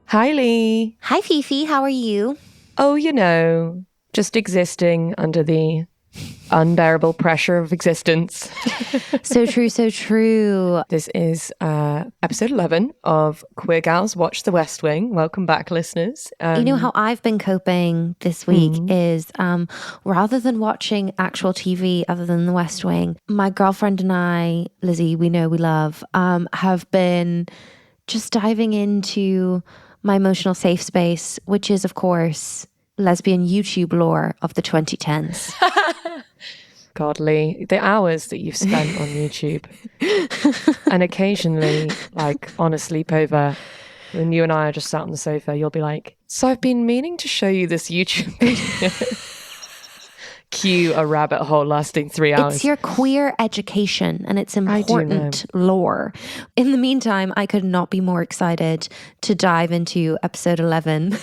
Hi, Leigh. Hi, Fifi. How are you? Oh, just existing under the unbearable pressure of existence. So true, so true. This is episode 11 of Queer Gals Watch the West Wing. Welcome back, listeners. You know how I've been coping this week is rather than watching actual TV other than the West Wing, my girlfriend and I, Lizzie, we know we love, have been just diving into my emotional safe space, which is, of course, lesbian YouTube lore of the 2010s. Godly, the hours that you've spent on YouTube. And occasionally, like on a sleepover, when you and I are just sat on the sofa, you'll be like, so I've been meaning to show you this YouTube video. Cue a rabbit hole lasting 3 hours. It's your queer education and it's important lore. In the meantime, I could not be more excited to dive into episode 11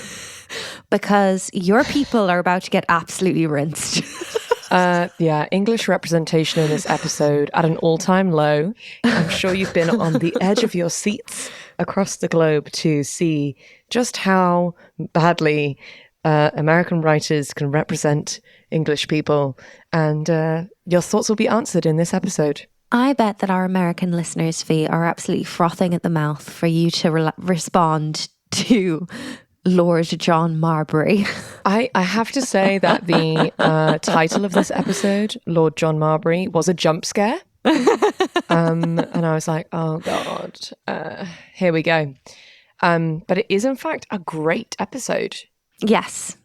because your people are about to get absolutely rinsed. English representation in this episode at an all-time low. I'm sure you've been on the edge of your seats across the globe to see just how badly American writers can represent English people, and your thoughts will be answered in this episode. I bet that our American listeners, Fee, are absolutely frothing at the mouth for you to respond to Lord John Marbury. I have to say that the title of this episode, Lord John Marbury, was a jump scare. And I was like, oh God, here we go. But it is in fact a great episode. Yes.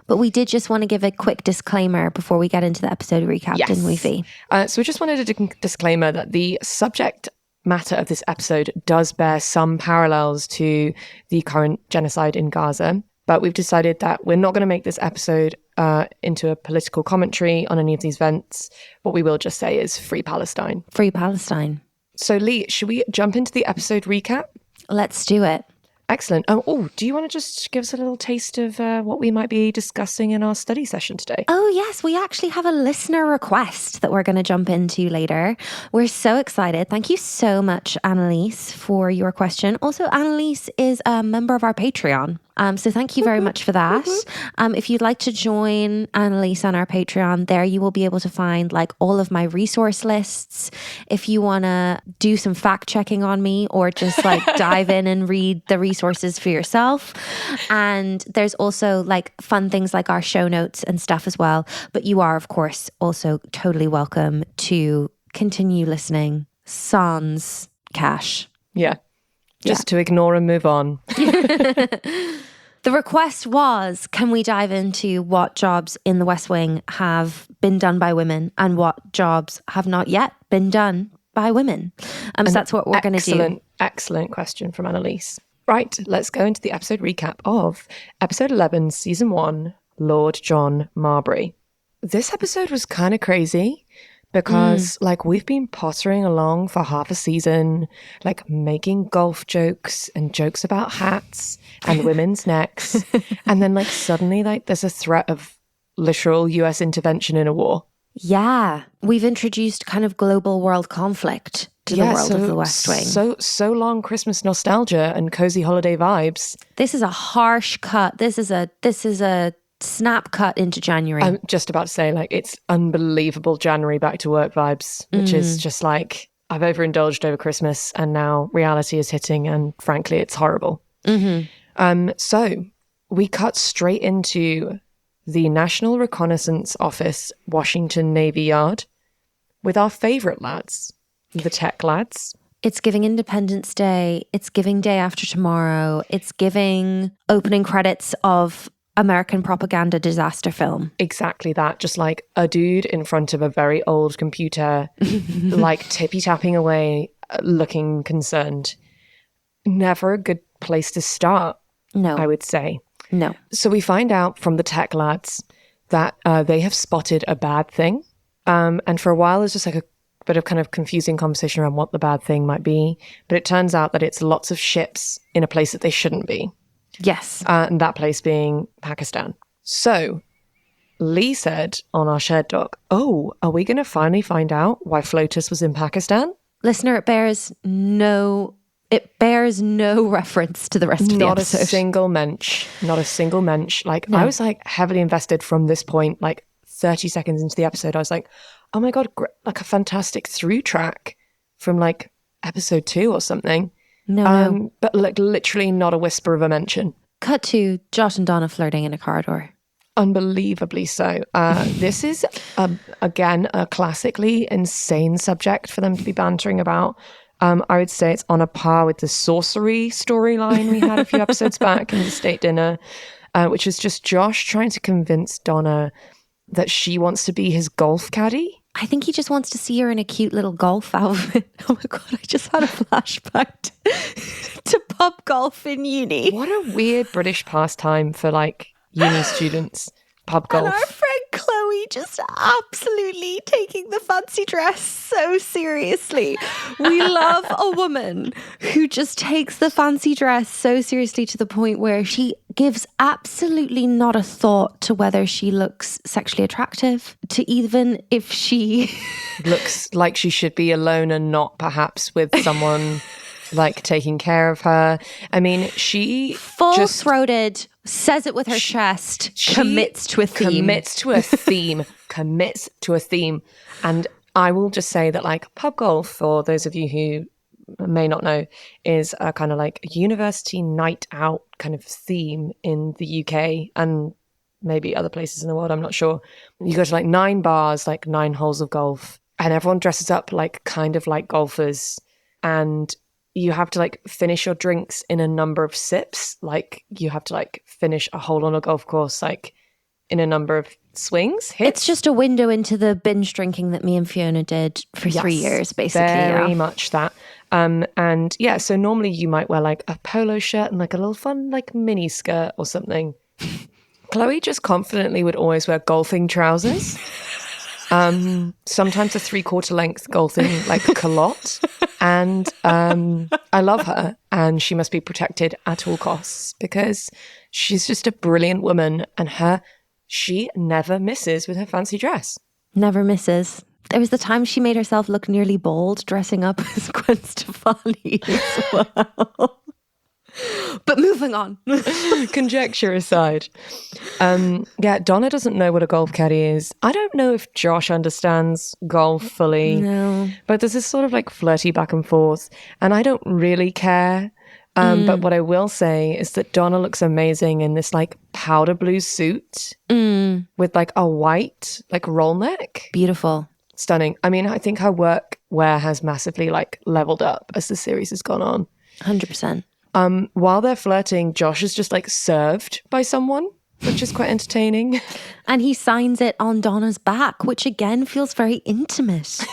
But we did just want to give a quick disclaimer before we get into the episode recap, didn't we, Fee? So we just wanted a disclaimer that the subject matter of this episode does bear some parallels to the current genocide in Gaza, but we've decided that we're not going to make this episode into a political commentary on any of these events. What we will just say is Free Palestine. Free Palestine. So Leigh, should we jump into the episode recap? Let's do it. Excellent. Oh, do you want to just give us a little taste of what we might be discussing in our study session today? Oh, yes. We actually have a listener request that we're going to jump into later. We're so excited. Thank you so much, Annalise, for your question. Also, Annalise is a member of our Patreon. So thank you very much for that. If you'd like to join Annalise on our Patreon, there you will be able to find like all of my resource lists. If you want to do some fact checking on me or just like dive in and read the resources for yourself. And there's also like fun things like our show notes and stuff as well. But you are, of course, also totally welcome to continue listening sans cash. Yeah. Just to ignore and move on. The request was, can we dive into what jobs in the West Wing have been done by women and what jobs have not yet been done by women? So that's what we're going to do. Excellent question from Annalise. Right, let's go into the episode recap of episode 11, season 1, Lord John Marbury. This episode was kind of crazy. Because, we've been pottering along for half a season, making golf jokes and jokes about hats and women's necks. And then, suddenly, there's a threat of literal US intervention in a war. Yeah. We've introduced kind of global world conflict to the world of the West Wing. So long Christmas nostalgia and cozy holiday vibes. This is a harsh cut. This is a snap cut into January. I'm just about to say, it's unbelievable January back to work vibes, which is just I've overindulged over Christmas and now reality is hitting and frankly, it's horrible. So we cut straight into the National Reconnaissance Office, Washington Navy Yard, with our favourite lads, the tech lads. It's giving Independence Day. It's giving Day After Tomorrow. It's giving opening credits of American propaganda disaster film. Exactly that. Just a dude in front of a very old computer, tippy-tapping away, looking concerned. Never a good place to start, no, I would say. No. So we find out from the tech lads that they have spotted a bad thing. And for a while, there's just a bit of kind of confusing conversation around what the bad thing might be. But it turns out that it's lots of ships in a place that they shouldn't be. Yes. And that place being Pakistan. So Leigh said on our shared doc, oh, are we going to finally find out why FLOTUS was in Pakistan? Listener, it bears no It bears no reference to the rest of the episode. Not a single mensch. Not a single mensch. Like, I was like heavily invested from this point, like 30 seconds into the episode. I was like, oh my God, like a fantastic through track from like episode 2 or something. No. But like literally not a whisper of a mention. Cut to Josh and Donna flirting in a corridor. Unbelievably so. This is, again, a classically insane subject for them to be bantering about. I would say it's on a par with the sorcery storyline we had a few episodes back in the state dinner, which is just Josh trying to convince Donna that she wants to be his golf caddy. I think he just wants to see her in a cute little golf outfit. Oh my God, I just had a flashback to pub golf in uni. What a weird British pastime for like uni students, pub golf. And our friend Chloe just absolutely taking the fancy dress so seriously. We love a woman who just takes the fancy dress so seriously to the point where she gives absolutely not a thought to whether she looks sexually attractive, to even if she looks like she should be alone and not perhaps with someone like taking care of her. I mean, she full-throated, says it with her chest, commits to a theme. Commits to a theme. And I will just say that like pub golf, for those of you who may not know, is a kind of like university night out kind of theme in the UK and maybe other places in the world, I'm not sure. You go to like 9 bars, like 9 holes of golf, and everyone dresses up like kind of like golfers, and you have to like finish your drinks in a number of sips. Like you have to like finish a hole on a golf course like in a number of swings, hits. It's just a window into the binge drinking that me and Fiona did for 3 years, basically. Very much that. And yeah, so normally you might wear like a polo shirt and like a little fun like mini skirt or something. Chloe just confidently would always wear golfing trousers. Sometimes a 3/4 length golfing like culotte. And I love her, and she must be protected at all costs because she's just a brilliant woman, and she never misses with her fancy dress. Never misses. There was the time she made herself look nearly bald dressing up as Gwen Stefani as well. But moving on. Conjecture aside. Yeah, Donna doesn't know what a golf caddy is. I don't know if Josh understands golf fully. No. But there's this sort of like flirty back and forth. And I don't really care. But what I will say is that Donna looks amazing in this like powder blue suit with like a white like roll neck. Beautiful. Stunning. I mean, I think her workwear has massively like leveled up as the series has gone on. 100%. While they're flirting, Josh is just like served by someone, which is quite entertaining. And he signs it on Donna's back, which again feels very intimate.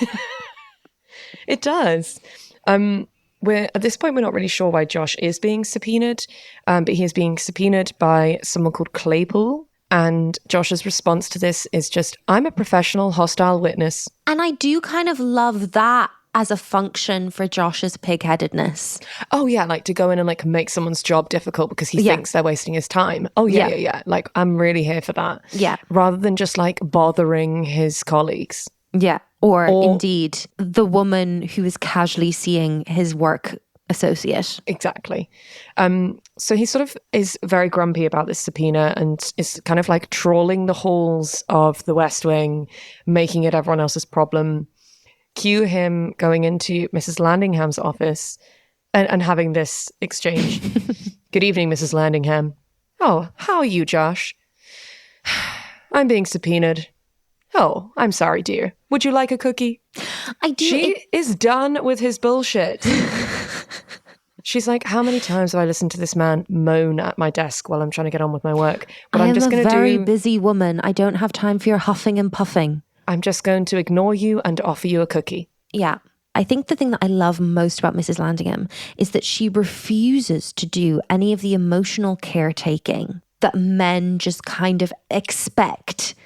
It does. At this point, we're not really sure why Josh is being subpoenaed, but he is being subpoenaed by someone called Claypool. And Josh's response to this is just, I'm a professional hostile witness. And I do kind of love that as a function for Josh's pig-headedness. Oh yeah, like to go in and like make someone's job difficult because he thinks they're wasting his time. Oh yeah. Like I'm really here for that. Yeah. Rather than just like bothering his colleagues. Yeah. Or indeed the woman who is casually seeing his work associate. Exactly. So he sort of is very grumpy about this subpoena and is kind of like trawling the halls of the West Wing, making it everyone else's problem. Cue him going into Mrs. Landingham's office and having this exchange. Good evening, Mrs. Landingham. Oh, how are you, Josh? I'm being subpoenaed. Oh, I'm sorry, dear. Would you like a cookie? I do. She is done with his bullshit. She's like, how many times have I listened to this man moan at my desk while I'm trying to get on with my work? But I'm just going to do... I'm a very busy woman. I don't have time for your huffing and puffing. I'm just going to ignore you and offer you a cookie. Yeah. I think the thing that I love most about Mrs. Landingham is that she refuses to do any of the emotional caretaking that men just kind of expect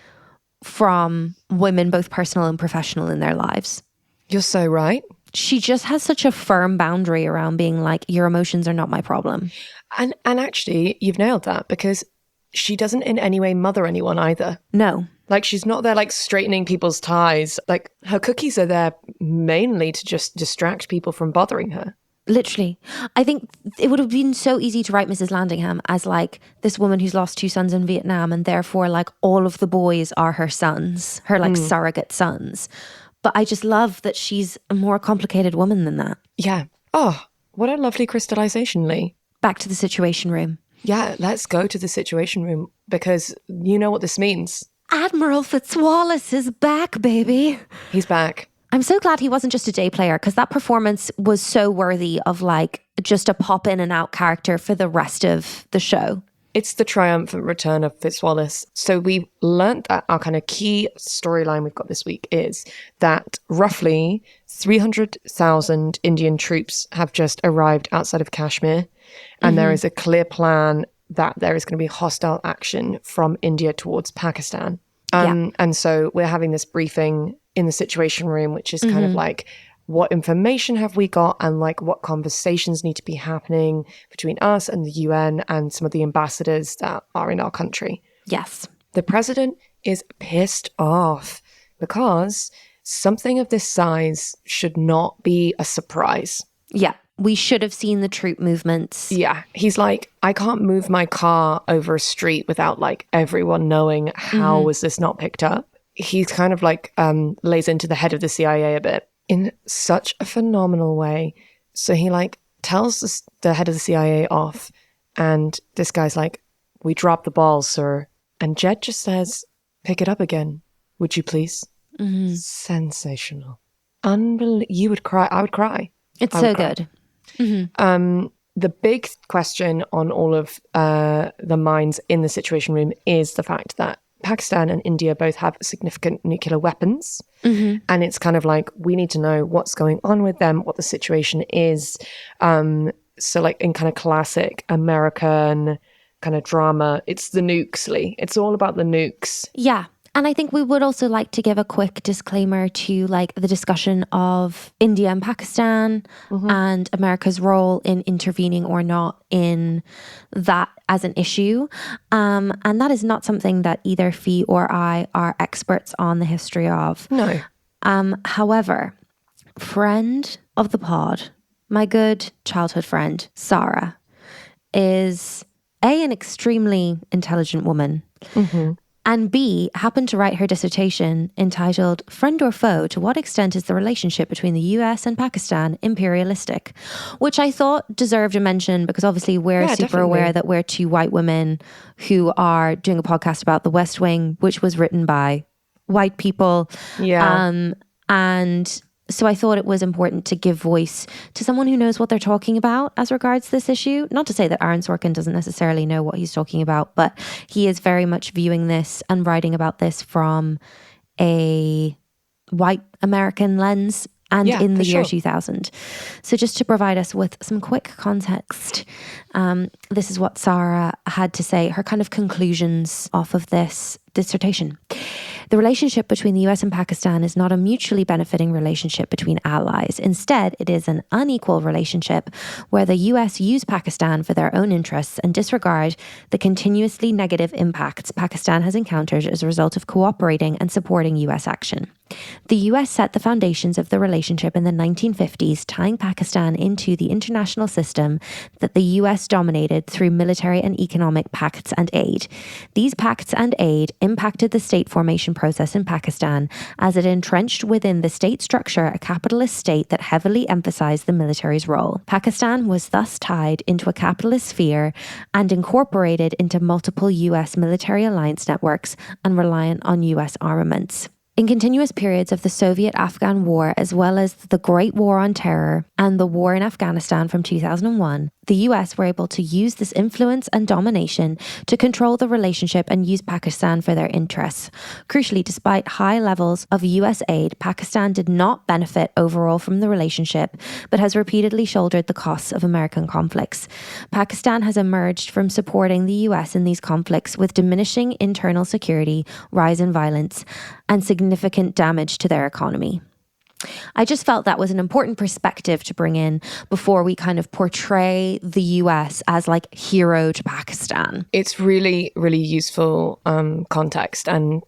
from women, both personal and professional in their lives. You're so right. She just has such a firm boundary around being like, your emotions are not my problem. And actually, you've nailed that because she doesn't in any way mother anyone either. No. Like she's not there like straightening people's ties. Like her cookies are there mainly to just distract people from bothering her. Literally. I think it would have been so easy to write Mrs. Landingham as like this woman who's lost 2 sons in Vietnam, and therefore like all of the boys are her sons, her like surrogate sons. But I just love that she's a more complicated woman than that. Yeah. Oh, what a lovely crystallization, Leigh. Back to the Situation Room. Yeah, let's go to the Situation Room, because you know what this means. Admiral Fitzwallace is back, baby. He's back. I'm so glad he wasn't just a day player, because that performance was so worthy of like just a pop in and out character for the rest of the show. It's the triumphant return of Fitzwallace. So we learnt that our kind of key storyline we've got this week is that roughly 300,000 Indian troops have just arrived outside of Kashmir. And there is a clear plan that there is going to be hostile action from India towards Pakistan. And so we're having this briefing in the Situation Room, which is kind of like, what information have we got, and like what conversations need to be happening between us and the UN and some of the ambassadors that are in our country. Yes. The president is pissed off because something of this size should not be a surprise. Yeah. We should have seen the troop movements. Yeah. He's like, I can't move my car over a street without like everyone knowing. How was this not picked up? He's kind of like lays into the head of the CIA a bit in such a phenomenal way. So he like tells the head of the CIA off, and this guy's like, we dropped the ball, sir. And Jed just says, pick it up again, would you please? Sensational. You would cry. I would cry. It's so good. The big question on all of the minds in the Situation Room is the fact that Pakistan and India both have significant nuclear weapons. And it's kind of like, we need to know what's going on with them, what the situation is. So like in kind of classic American kind of drama, it's the nukes, Leigh. It's all about the nukes. Yeah. And I think we would also like to give a quick disclaimer to like the discussion of India and Pakistan and America's role in intervening or not in that as an issue. And that is not something that either Fi or I are experts on the history of. No. However, friend of the pod, my good childhood friend, Sarah, is an extremely intelligent woman. And B, happened to write her dissertation entitled Friend or Foe, to what extent is the relationship between the US and Pakistan imperialistic? Which I thought deserved a mention, because obviously we're super aware that we're 2 white women who are doing a podcast about The West Wing, which was written by white people. Yeah. And so I thought it was important to give voice to someone who knows what they're talking about as regards this issue. Not to say that Aaron Sorkin doesn't necessarily know what he's talking about, but he is very much viewing this and writing about this from a white American lens and in the year 2000. So just to provide us with some quick context, this is what Sarah had to say, her kind of conclusions off of this dissertation. The relationship between the US and Pakistan is not a mutually benefiting relationship between allies. Instead, it is an unequal relationship where the US use Pakistan for their own interests and disregard the continuously negative impacts Pakistan has encountered as a result of cooperating and supporting US action. The US set the foundations of the relationship in the 1950s, tying Pakistan into the international system that the US dominated through military and economic pacts and aid. These pacts and aid impacted the state formation process in Pakistan as it entrenched within the state structure a capitalist state that heavily emphasized the military's role. Pakistan was thus tied into a capitalist sphere and incorporated into multiple US military alliance networks and reliant on US armaments. In continuous periods of the Soviet-Afghan War, as well as the Great War on Terror and the war in Afghanistan from 2001, the US were able to use this influence and domination to control the relationship and use Pakistan for their interests. Crucially, despite high levels of US aid, Pakistan did not benefit overall from the relationship, but has repeatedly shouldered the costs of American conflicts. Pakistan has emerged from supporting the US in these conflicts with diminishing internal security, rise in violence, and significant damage to their economy. I just felt that was an important perspective to bring in before we kind of portray the US as like hero to Pakistan. It's really, really useful context. And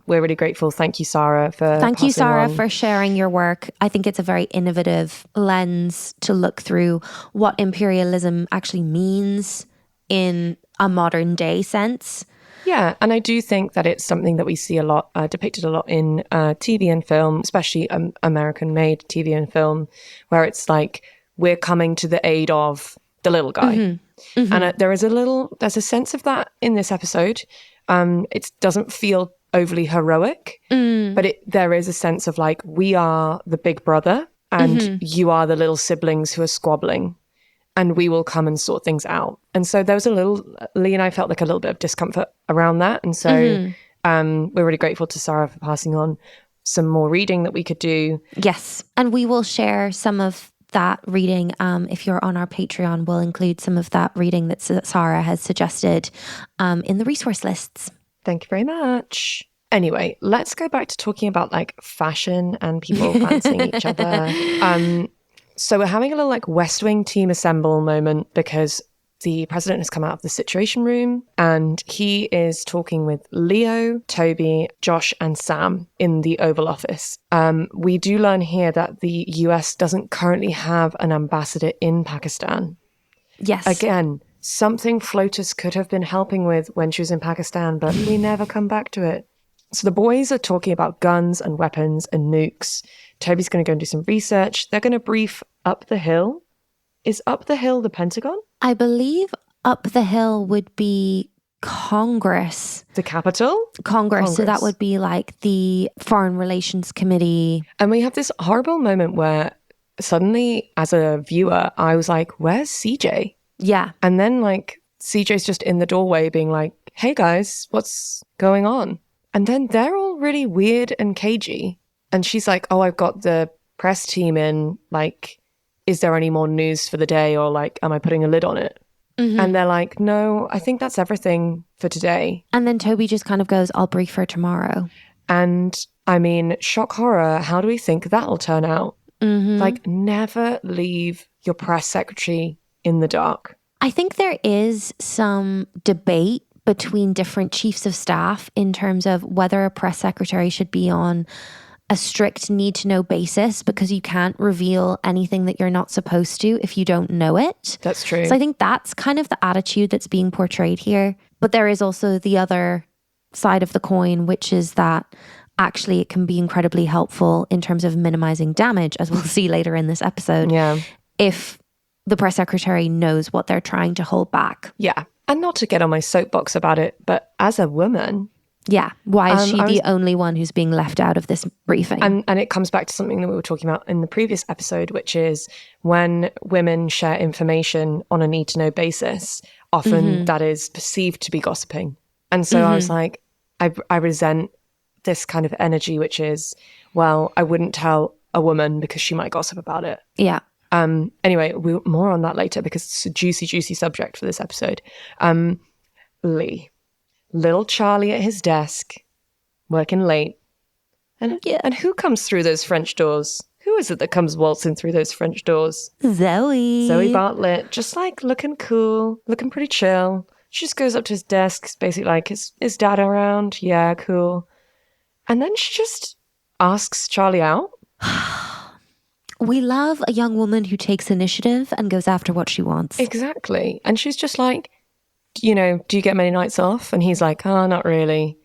we're really grateful. Thank you, Sarah, for Thank you, Sarah, on. for sharing your work. I think it's a very innovative lens to look through what imperialism actually means in a modern day sense. Yeah, and I do think that it's something that we see a lot, depicted a lot in TV and film, especially American-made TV and film, where it's like we're coming to the aid of the little guy. Mm-hmm. Mm-hmm. And there's a sense of that in this episode. It doesn't feel overly heroic, but there is a sense of like, we are the big brother and you are the little siblings who are squabbling. And we will come and sort things out. And so there was Leigh and I felt like a little bit of discomfort around that. And so we're really grateful to Sarah for passing on some more reading that we could do. Yes. And we will share some of that reading. If you're on our Patreon, we'll include some of that reading that Sarah has suggested in the resource lists. Thank you very much. Anyway, let's go back to talking about like fashion and people fancying each other. So we're having a little like West Wing team assemble moment because the president has come out of the Situation Room and he is talking with Leo, Toby, Josh and Sam in the Oval Office. We do learn here that the US doesn't currently have an ambassador in Pakistan. Yes. Again, something Flotus could have been helping with when she was in Pakistan, but we never come back to it. So the boys are talking about guns and weapons and nukes. Toby's going to go and do some research. They're going to brief Up the Hill. Is Up the Hill the Pentagon? I believe Up the Hill would be Congress. The Capitol? Congress. So that would be like the Foreign Relations Committee. And we have this horrible moment where suddenly, as a viewer, I was like, where's CJ? Yeah. And then like CJ's just in the doorway being like, hey guys, what's going on? And then they're all really weird and cagey. And she's like, oh, I've got the press team in. Like, is there any more news for the day? Or like, am I putting a lid on it? Mm-hmm. And they're like, no, I think that's everything for today. And then Toby just kind of goes, I'll brief her tomorrow. And I mean, shock horror, how do we think that'll turn out? Mm-hmm. Like, never leave your press secretary in the dark. I think there is some debate between different chiefs of staff in terms of whether a press secretary should be on a strict need-to-know basis because you can't reveal anything that you're not supposed to if you don't know it. That's true. So I think that's kind of the attitude that's being portrayed here. But there is also the other side of the coin, which is that actually it can be incredibly helpful in terms of minimizing damage, as we'll see later in this episode, if the press secretary knows what they're trying to hold back. Yeah. And not to get on my soapbox about it, but as a woman... Yeah. Why is she the only one who's being left out of this briefing? And it comes back to something that we were talking about in the previous episode, which is when women share information on a need-to-know basis, often that is perceived to be gossiping. And so I was like, I resent this kind of energy, which is, well, I wouldn't tell a woman because she might gossip about it. Yeah. Anyway, more on that later because it's a juicy, juicy subject for this episode. Leigh. Little Charlie at his desk, working late. And who comes through those French doors? Who is it that comes waltzing through those French doors? Zoe Bartlett, just like looking cool, looking pretty chill. She just goes up to his desk, basically like, is dad around? Yeah, cool. And then she just asks Charlie out. We love a young woman who takes initiative and goes after what she wants. Exactly. And she's just like, you know, do you get many nights off? And he's like, oh, not really.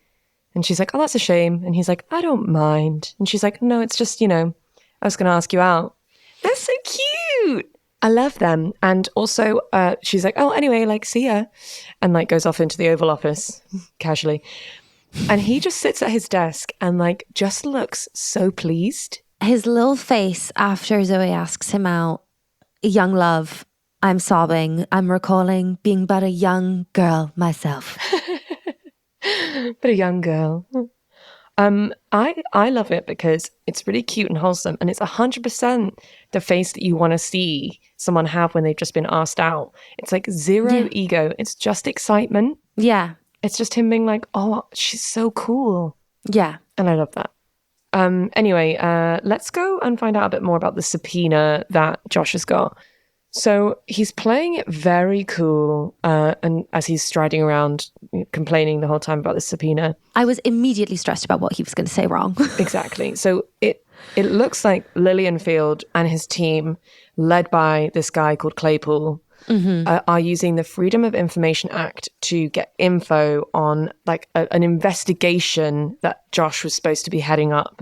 And she's like, oh, that's a shame. And he's like, I don't mind. And she's like, no, it's just, you know, I was going to ask you out. They're so cute. I love them. And also she's like, oh, anyway, like, see ya. And like goes off into the Oval Office casually. And he just sits at his desk and like just looks so pleased. His little face after Zoe asks him out, young love, I'm sobbing. I'm recalling being but a young girl myself. But a young girl. I love it because it's really cute and wholesome, and it's 100% the face that you want to see someone have when they've just been asked out. It's like zero ego. It's just excitement. Yeah. It's just him being like, oh, she's so cool. Yeah. And I love that. Anyway, let's go and find out a bit more about the subpoena that Josh has got. So he's playing it very cool, and as he's striding around complaining the whole time about the subpoena. I was immediately stressed about what he was going to say wrong. Exactly. So it looks like Leigh and Fi and his team, led by this guy called Claypool, are using the Freedom of Information Act to get info on like an investigation that Josh was supposed to be heading up,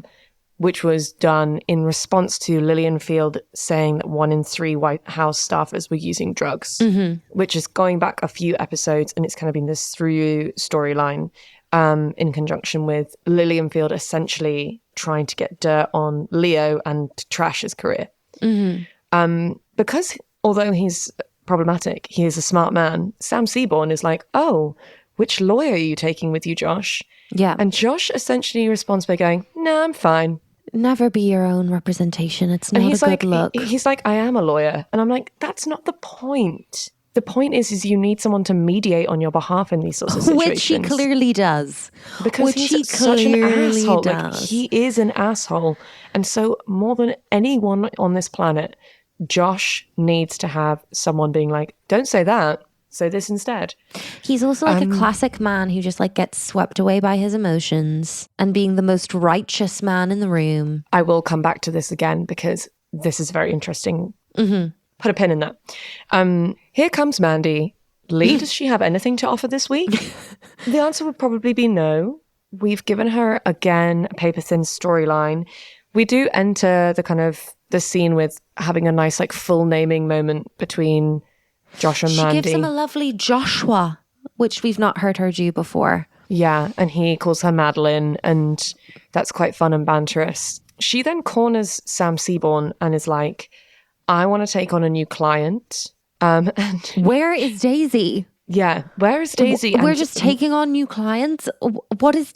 which was done in response to Leigh and Fi saying that 1 in 3 White House staffers were using drugs, which is going back a few episodes, and it's kind of been this through storyline in conjunction with Leigh and Fi essentially trying to get dirt on Leo and to trash his career. Because although he's problematic, he is a smart man, Sam Seaborn is like, oh, which lawyer are you taking with you, Josh? Yeah. And Josh essentially responds by going, no, I'm fine. Never be your own representation. It's not a good look. He's like, I am a lawyer. And I'm like, that's not the point. The point is you need someone to mediate on your behalf in these sorts of situations. Which he clearly does. Because he's such an asshole. Like, he is an asshole. And so more than anyone on this planet, Josh needs to have someone being like, don't say that. Say this instead. He's also like a classic man who just like gets swept away by his emotions and being the most righteous man in the room. I will come back to this again because this is very interesting. Put a pin in that. Here comes Mandy. Leigh, does she have anything to offer this week? The answer would probably be no. We've given her, again, a paper-thin storyline. We do enter the scene with having a nice like full naming moment between Josh and Mandy. She gives him a lovely Joshua, which we've not heard her do before. Yeah, and he calls her Madeline, and that's quite fun and banterous. She then corners Sam Seaborn and is like, I want to take on a new client. And where is Daisy? Yeah, where is Daisy? We're just taking on new clients? What is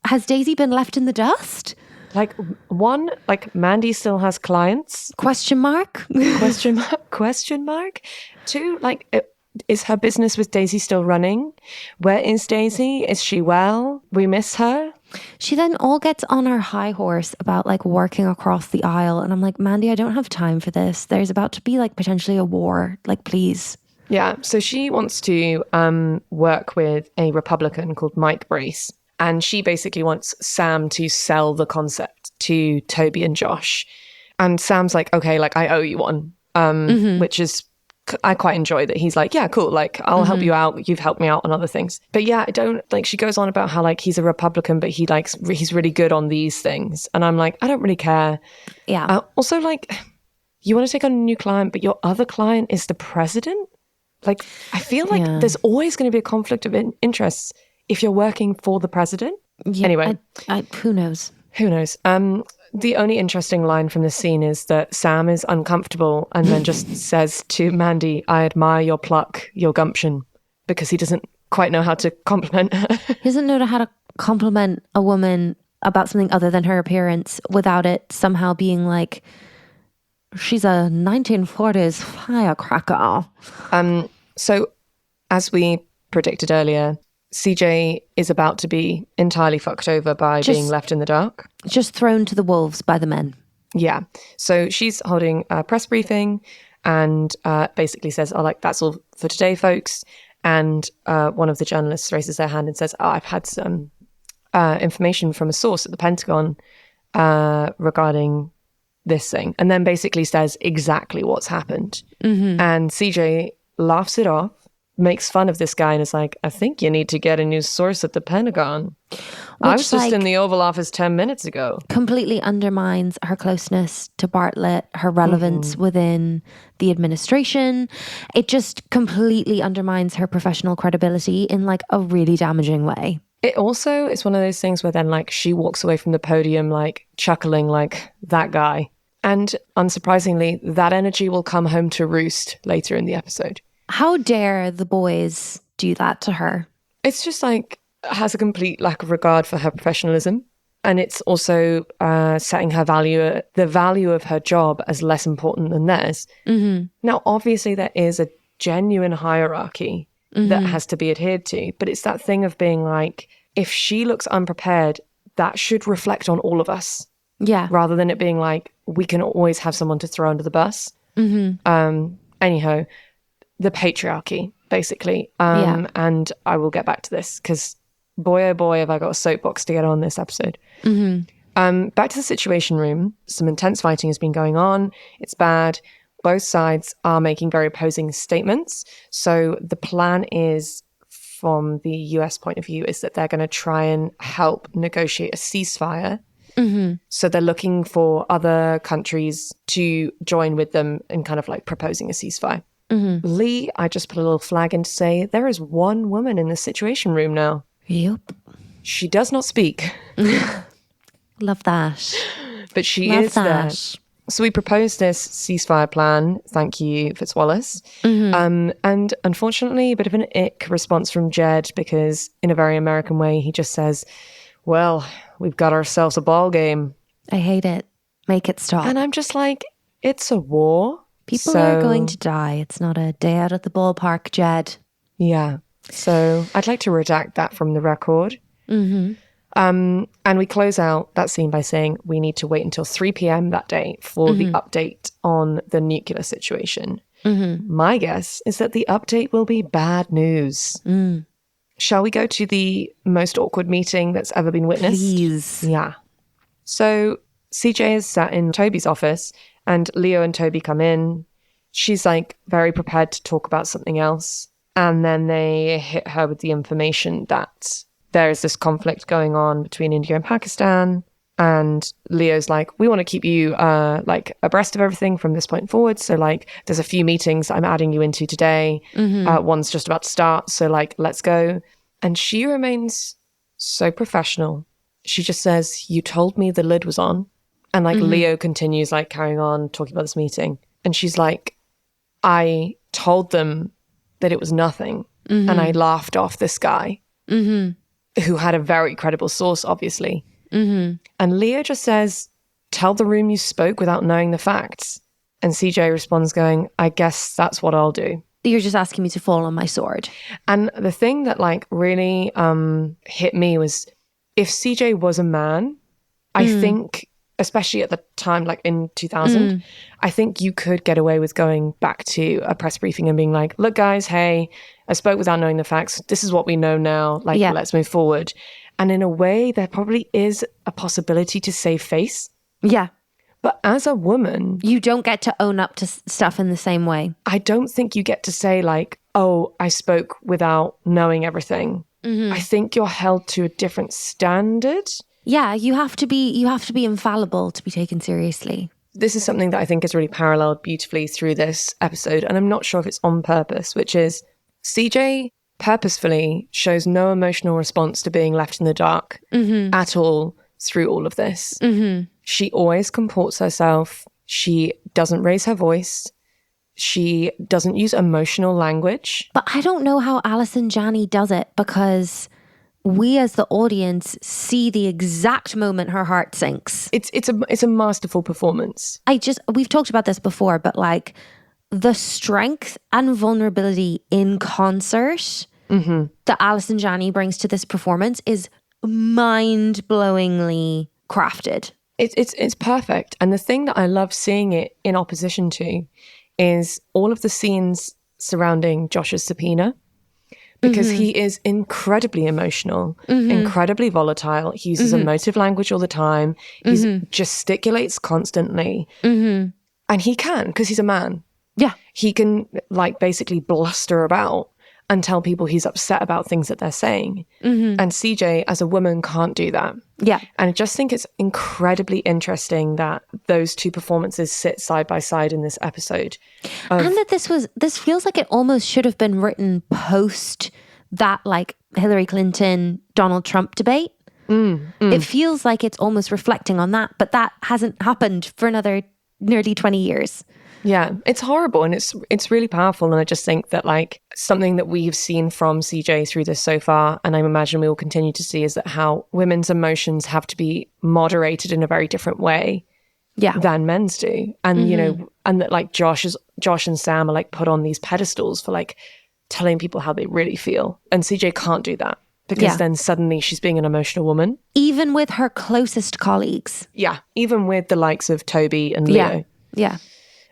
has Daisy been left in the dust? Like, one, like Mandy still has clients? Question mark? Question mark? Question mark? 2, like, is her business with Daisy still running? Where is Daisy? Is she well? We miss her. She then all gets on her high horse about like working across the aisle. And I'm like, Mandy, I don't have time for this. There's about to be like potentially a war. Like, please. Yeah. So she wants to work with a Republican called Mike Brace. And she basically wants Sam to sell the concept to Toby and Josh. And Sam's like, okay, like I owe you one, which is, I quite enjoy that. He's like, yeah, cool. Like, I'll help you out. You've helped me out on other things. But yeah, I don't like, she goes on about how like he's a Republican, but he's really good on these things. And I'm like, I don't really care. Yeah. Also, like, you want to take on a new client, but your other client is the president? Like, I feel like there's always going to be a conflict of interests if you're working for the president. Yeah, anyway. Who knows? Who knows? The only interesting line from this scene is that Sam is uncomfortable and then just says to Mandy, I admire your pluck, your gumption, because he doesn't quite know how to compliment her. He doesn't know how to compliment a woman about something other than her appearance without it somehow being like, she's a 1940s firecracker. So, as we predicted earlier, CJ is about to be entirely fucked over by being left in the dark. Just thrown to the wolves by the men. Yeah. So she's holding a press briefing and basically says, oh, like, that's all for today, folks. And one of the journalists raises their hand and says, oh, I've had some information from a source at the Pentagon regarding this thing. And then basically says exactly what's happened. And CJ laughs it off, makes fun of this guy and is like, I think you need to get a new source at the Pentagon. I was just in the Oval Office 10 minutes ago. Completely undermines her closeness to Bartlett, her relevance within the administration. It just completely undermines her professional credibility in like a really damaging way. It also is one of those things where then like she walks away from the podium like chuckling like that guy. And unsurprisingly, that energy will come home to roost later in the episode. How dare the boys do that to her? It's just like, has a complete lack of regard for her professionalism. And it's also setting the value of her job as less important than theirs. Now, obviously, there is a genuine hierarchy that has to be adhered to. But it's that thing of being like, if she looks unprepared, that should reflect on all of us. Yeah. rather than it being like, we can always have someone to throw under the bus. Anyhow, the patriarchy, basically. And I will get back to this because boy, oh boy, have I got a soapbox to get on this episode. Back to the Situation Room. Some intense fighting has been going on. It's bad. Both sides are making very opposing statements. So the plan is, from the US point of view, is that they're going to try and help negotiate a ceasefire. So they're looking for other countries to join with them in kind of like proposing a ceasefire. Leigh, I just put a little flag in to say there is one woman in the Situation Room now. Yep. She does not speak. Love that. But she Love is that. there. So we proposed this ceasefire plan. Thank you, Fitzwallace. And unfortunately, a bit of an ick response from Jed, because in a very American way, he just says, well, we've got ourselves a ball game. I hate it. Make it stop. And I'm just like, it's a war. People are going to die. It's not a day out at the ballpark, Jed. Yeah. So I'd like to redact that from the record. And we close out that scene by saying we need to wait until 3 p.m. that day for the update on the nuclear situation. My guess is that the update will be bad news. Shall we go to the most awkward meeting that's ever been witnessed? Please. Yeah. So CJ is sat in Toby's office and Leo and Toby come in. She's like very prepared to talk about something else. And then they hit her with the information that there is this conflict going on between India and Pakistan. And Leo's like, we want to keep you like abreast of everything from this point forward. So like, there's a few meetings I'm adding you into today. One's just about to start. So like, let's go. And she remains so professional. She just says, you told me the lid was on. And like Leo continues like carrying on talking about this meeting. And she's like, I told them that it was nothing. And I laughed off this guy who had a very credible source, obviously. And Leo just says, tell the room you spoke without knowing the facts. And CJ responds going, I guess that's what I'll do. You're just asking me to fall on my sword. And the thing that like really hit me was, if CJ was a man, I think, especially at the time, like in 2000, I think you could get away with going back to a press briefing and being like, look guys, hey, I spoke without knowing the facts. This is what we know now. Like, let's move forward. And in a way, there probably is a possibility to save face. Yeah. But as a woman, you don't get to own up to stuff in the same way. I don't think you get to say like, oh, I spoke without knowing everything. I think you're held to a different standard. Yeah, you have to be infallible to be taken seriously. This is something that I think is really paralleled beautifully through this episode, and I'm not sure if it's on purpose, which is CJ purposefully shows no emotional response to being left in the dark at all through all of this. She always comports herself. She doesn't raise her voice. She doesn't use emotional language. But I don't know how Alison Janney does it, because we as the audience see the exact moment her heart sinks. It's a masterful performance. We've talked about this before, but like the strength and vulnerability in concert that Alison Janney brings to this performance is mind-blowingly crafted. It's perfect. And the thing that I love seeing it in opposition to is all of the scenes surrounding Josh's subpoena, because he is incredibly emotional, incredibly volatile. He uses emotive language all the time. He gesticulates constantly. And he can, because he's a man. Yeah. He can like basically bluster about and tell people he's upset about things that they're saying. And CJ, as a woman, can't do that. Yeah. And I just think it's incredibly interesting that those two performances sit side by side in this episode. And that this feels like it almost should have been written post that like Hillary Clinton, Donald Trump debate. It feels like it's almost reflecting on that, but that hasn't happened for another nearly 20 years. Yeah, it's horrible and it's really powerful. And I just think that like something that we've seen from CJ through this so far, and I imagine we will continue to see, is that how women's emotions have to be moderated in a very different way than men's do. And, you know, and that like Josh and Sam are like put on these pedestals for like telling people how they really feel. And CJ can't do that because then suddenly she's being an emotional woman. Even with her closest colleagues. Yeah, even with the likes of Toby and Leo. Yeah.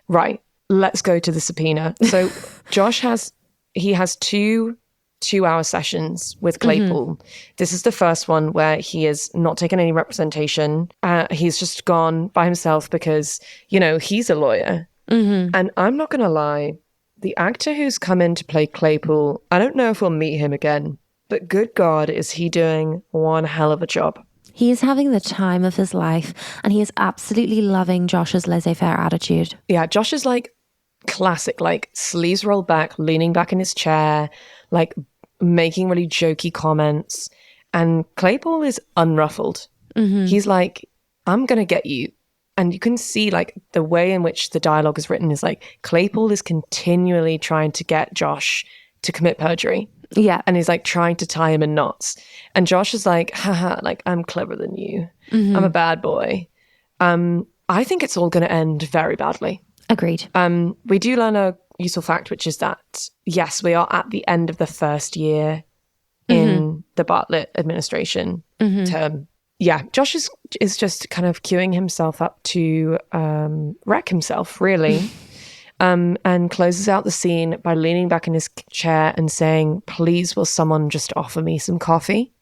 Right, let's go to the subpoena. So Josh has 2 2-hour sessions with Claypool. This is the first one where he is not taken any representation. He's just gone by himself because, he's a lawyer. And I'm not going to lie, the actor who's come in to play Claypool, I don't know if we'll meet him again, but good God, is he doing one hell of a job. He is having the time of his life, and he is absolutely loving Josh's laissez-faire attitude. Yeah, Josh is like classic, like sleeves rolled back, leaning back in his chair, like making really jokey comments. And Claypool is unruffled. He's like, I'm going to get you. And you can see like the way in which the dialogue is written is like Claypool is continually trying to get Josh to commit perjury. Yeah. And he's like trying to tie him in knots. And Josh is like, haha, like I'm cleverer than you. I'm a bad boy. I think it's all going to end very badly. Agreed. We do learn a useful fact, which is that, yes, we are at the end of the first year in the Bartlett administration term. Yeah, Josh is just kind of queuing himself up to wreck himself, really, and closes out the scene by leaning back in his chair and saying, please, will someone just offer me some coffee?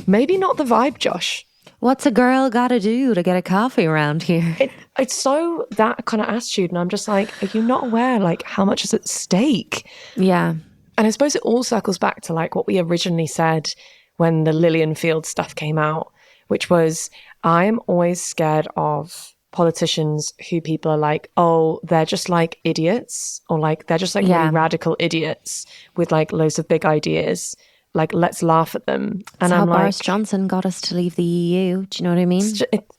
Maybe not the vibe, Josh. What's a girl got to do to get a coffee around here? It's so that kind of attitude, and I'm just like, are you not aware, like, how much is at stake? Yeah. And I suppose it all circles back to, like, what we originally said when the Lillian Field stuff came out, which was, I am always scared of politicians who people are like, oh, they're just like idiots, or like they're just like really radical idiots with like loads of big ideas. Like, let's laugh at them. And That's I'm how like, Boris Johnson got us to leave the EU. Do you know what I mean?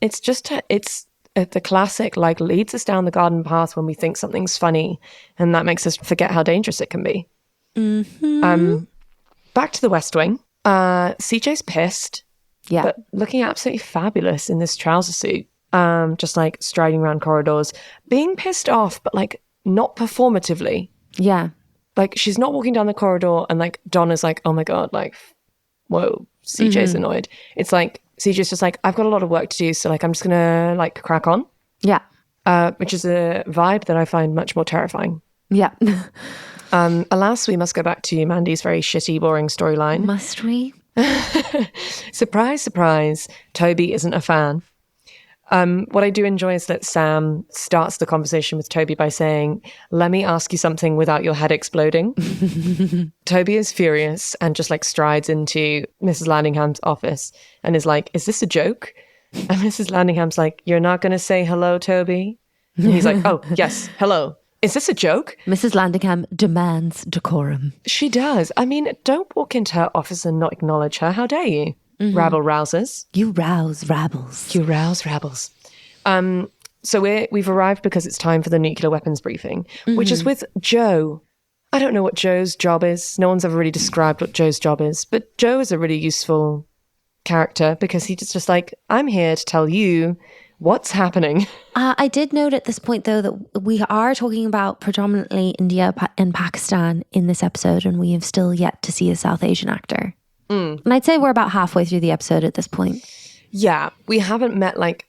It's the classic, like, leads us down the garden path when we think something's funny, and that makes us forget how dangerous it can be. Back to the West Wing. CJ's pissed. Yeah. But looking absolutely fabulous in this trouser suit, just like striding around corridors, being pissed off, but like not performatively. Yeah. Like she's not walking down the corridor and like Donna's like, oh my God, like, whoa, CJ's annoyed. It's like, CJ's just like, I've got a lot of work to do, so like I'm just gonna like crack on. Yeah. Which is a vibe that I find much more terrifying. Yeah. Alas, we must go back to Mandy's very shitty, boring storyline. Must we? Surprise, surprise, Toby isn't a fan. What I do enjoy is that Sam starts the conversation with Toby by saying, let me ask you something without your head exploding. Toby is furious and just like strides into Mrs. Landingham's office and is like, is this a joke? And Mrs. Landingham's like, you're not going to say hello, Toby? And he's like, oh, yes, hello. Is this a joke? Mrs. Landingham demands decorum. She does. I mean, don't walk into her office and not acknowledge her. How dare you? Rabble rousers. You rouse rabbles. You rouse rabbles. So we've arrived because it's time for the nuclear weapons briefing, which is with Joe. I don't know what Joe's job is. No one's ever really described what Joe's job is, but Joe is a really useful character because he's just like, I'm here to tell you what's happening. I did note at this point, though, that we are talking about predominantly India and Pakistan in this episode, and we have still yet to see a South Asian actor. And I'd say we're about halfway through the episode at this point. Yeah, we haven't met like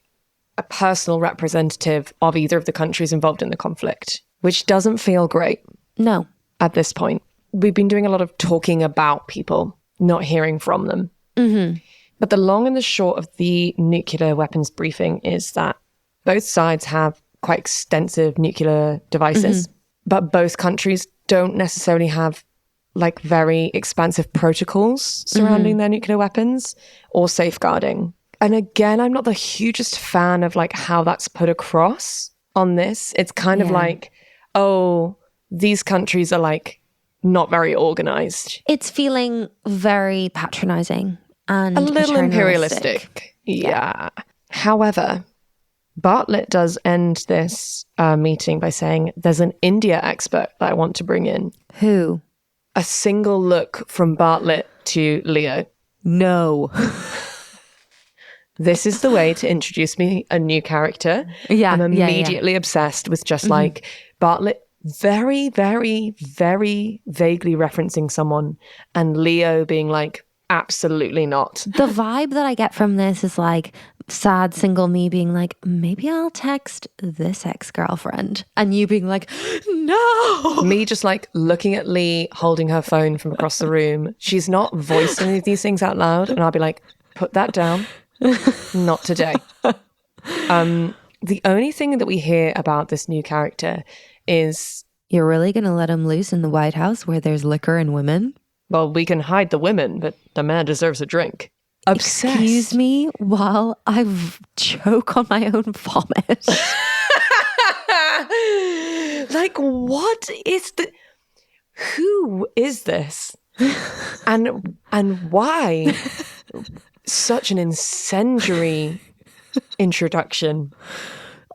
a personal representative of either of the countries involved in the conflict, which doesn't feel great. No. At this point. We've been doing a lot of talking about people, not hearing from them. But the long and the short of the nuclear weapons briefing is that both sides have quite extensive nuclear devices, but both countries don't necessarily have like very expansive protocols surrounding their nuclear weapons or safeguarding. And again, I'm not the hugest fan of like how that's put across on this. It's kind of like, oh, these countries are like not very organized. It's feeling very patronizing and a little imperialistic. Yeah. However, Bartlett does end this meeting by saying, there's an India expert that I want to bring in. Who? A single look from Bartlett to Leo. No. This is the way to introduce me a new character. Yeah, I'm immediately obsessed with just like Bartlett very, very, very vaguely referencing someone and Leo being like, absolutely not. The vibe that I get from this is like sad single me being like, maybe I'll text this ex-girlfriend. And you being like, no. Me just like looking at Leigh holding her phone from across the room. She's not voiced any of these things out loud. And I'll be like, put that down. Not today. The only thing that we hear about this new character is... You're really going to let him loose in the White House where there's liquor and women? Well, we can hide the women, but the man deserves a drink. Obsessed. Excuse me while I choke on my own vomit. Like, what is the... Who is this? And why? Such an incendiary introduction.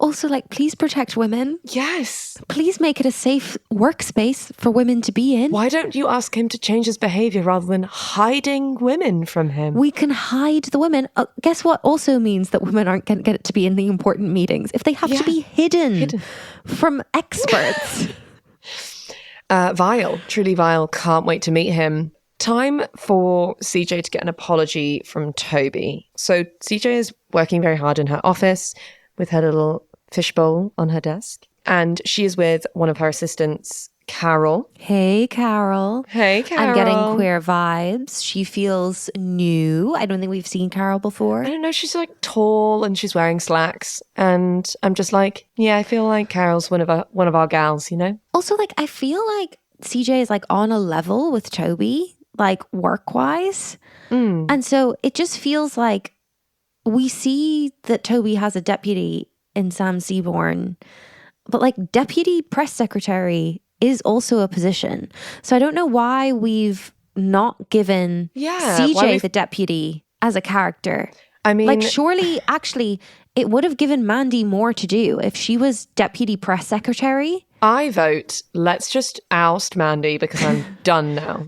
Also, like, please protect women. Yes. Please make it a safe workspace for women to be in. Why don't you ask him to change his behavior rather than hiding women from him? We can hide the women. Guess what also means that women aren't going to get to be in the important meetings? If they have to be hidden from experts. Vile, truly vile. Can't wait to meet him. Time for CJ to get an apology from Toby. So CJ is working very hard in her office with her little fishbowl on her desk. And she is with one of her assistants, Carol. Hey, Carol. Hey, Carol. I'm getting queer vibes. She feels new. I don't think we've seen Carol before. I don't know. She's like tall and she's wearing slacks. And I'm just like, yeah, I feel like Carol's one of our gals, you know? Also, like, I feel like CJ is like on a level with Toby, like work-wise. And so it just feels like we see that Toby has a deputy in Sam Seaborn, but like deputy press secretary is also a position. So I don't know why we've not given CJ the deputy as a character. I mean, like, surely actually it would have given Mandy more to do if she was deputy press secretary. I vote, let's just oust Mandy because I'm done now.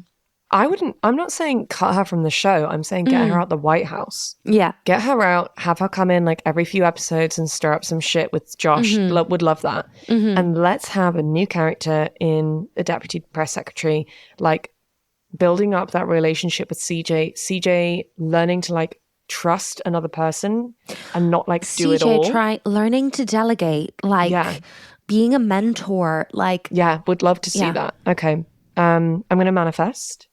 I'm not saying cut her from the show. I'm saying get her out the White House. Yeah. Get her out, have her come in like every few episodes and stir up some shit with Josh. Would love that. And let's have a new character in the deputy press secretary, like building up that relationship with CJ. CJ learning to like trust another person and not like do it all. CJ learning to delegate, like being a mentor, like. Yeah, would love to see that. Okay. I'm going to manifest.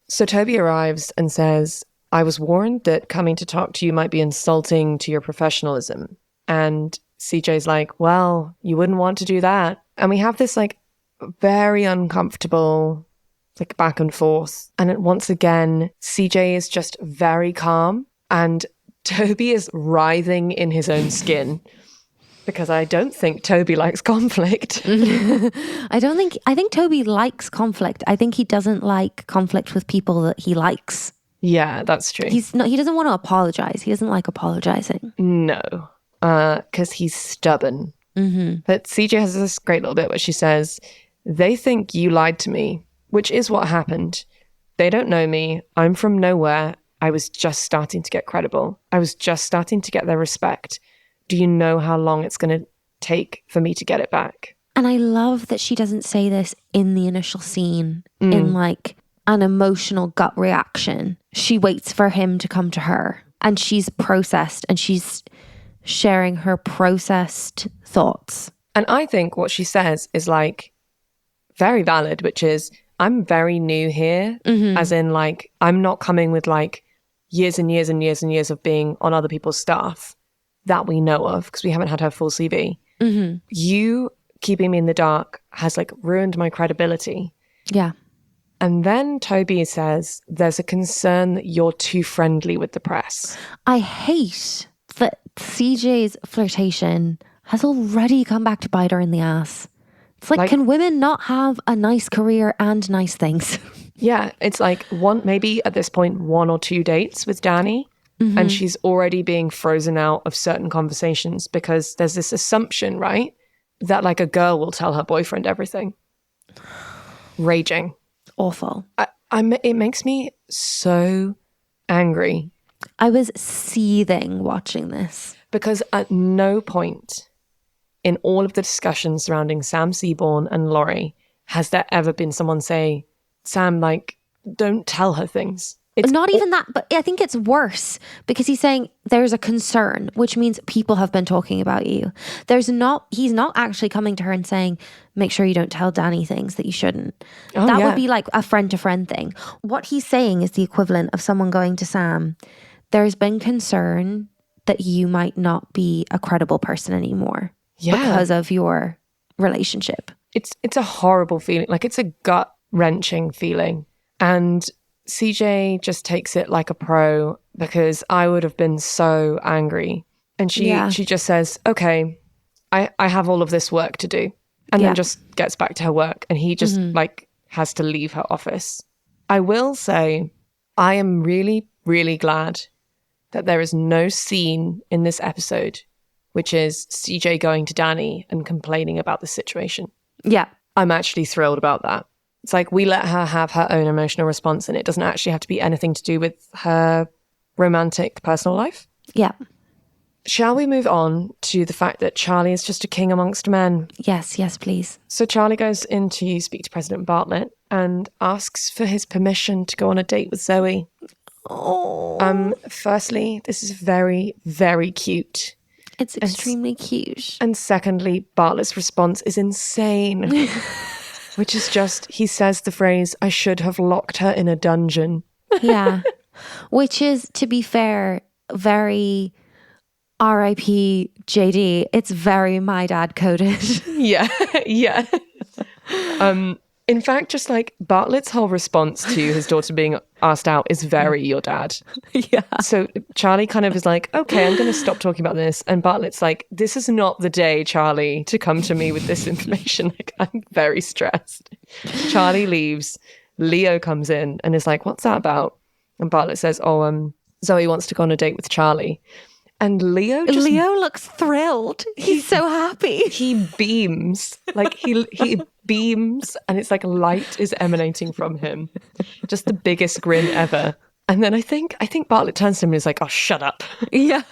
So Toby arrives and says, I was warned that coming to talk to you might be insulting to your professionalism. And CJ's like, well, you wouldn't want to do that. And we have this like very uncomfortable like back and forth. And once again, CJ is just very calm and Toby is writhing in his own skin. Because I don't think Toby likes conflict. I think Toby likes conflict. I think he doesn't like conflict with people that he likes. Yeah, that's true. He doesn't want to apologize. He doesn't like apologizing. No, because he's stubborn. But CJ has this great little bit where she says, they think you lied to me, which is what happened. They don't know me. I'm from nowhere. I was just starting to get credible. I was just starting to get their respect. Do you know how long it's going to take for me to get it back? And I love that she doesn't say this in the initial scene, in like an emotional gut reaction. She waits for him to come to her and she's processed and she's sharing her processed thoughts. And I think what she says is like very valid, which is, I'm very new here, as in like, I'm not coming with like years and years and years and years of being on other people's staff that we know of, because we haven't had her full CV. You keeping me in the dark has like ruined my credibility. Yeah. And then Toby says, there's a concern that you're too friendly with the press. I hate that CJ's flirtation has already come back to bite her in the ass. It's like can women not have a nice career and nice things? Yeah, it's like maybe at this point, 1 or 2 dates with Danny. And she's already being frozen out of certain conversations because there's this assumption, right? That like a girl will tell her boyfriend everything. Raging. Awful. It makes me so angry. I was seething watching this. Because at no point in all of the discussions surrounding Sam Seaborn and Laurie has there ever been someone say, Sam, like, don't tell her things. Not even that, but I think it's worse because he's saying there's a concern, which means people have been talking about you. He's not actually coming to her and saying, make sure you don't tell Danny things that you shouldn't. That would be like a friend to friend thing. What he's saying is the equivalent of someone going to Sam, there's been concern that you might not be a credible person anymore because of your relationship. It's a horrible feeling. Like, it's a gut-wrenching feeling. And CJ just takes it like a pro, because I would have been so angry. And she just says, okay, I have all of this work to do. And then just gets back to her work. And he just like has to leave her office. I will say, I am really, really glad that there is no scene in this episode which is CJ going to Danny and complaining about the situation. Yeah. I'm actually thrilled about that. It's like we let her have her own emotional response, and it doesn't actually have to be anything to do with her romantic personal life. Yeah. Shall we move on to the fact that Charlie is just a king amongst men? Yes, please. So Charlie goes in to speak to President Bartlett and asks for his permission to go on a date with Zoe. Oh. Firstly, this is very, very cute. It's extremely cute. And secondly, Bartlett's response is insane. Which is just, he says the phrase, I should have locked her in a dungeon. Yeah. Which is, to be fair, very R.I.P. JD. It's very my dad coded. Yeah. In fact, just like Bartlett's whole response to his daughter being asked out is very your dad. Yeah. So Charlie kind of is like, okay, I'm going to stop talking about this. And Bartlett's like, this is not the day, Charlie, to come to me with this information. Like, I'm very stressed. Charlie leaves. Leo comes in and is like, what's that about? And Bartlett says, Zoe wants to go on a date with Charlie. And Leo looks thrilled. He's so happy. He beams. Like he beams, and it's like light is emanating from him. Just the biggest grin ever. And then I think Bartlett turns to him and is like, oh, shut up. Yeah.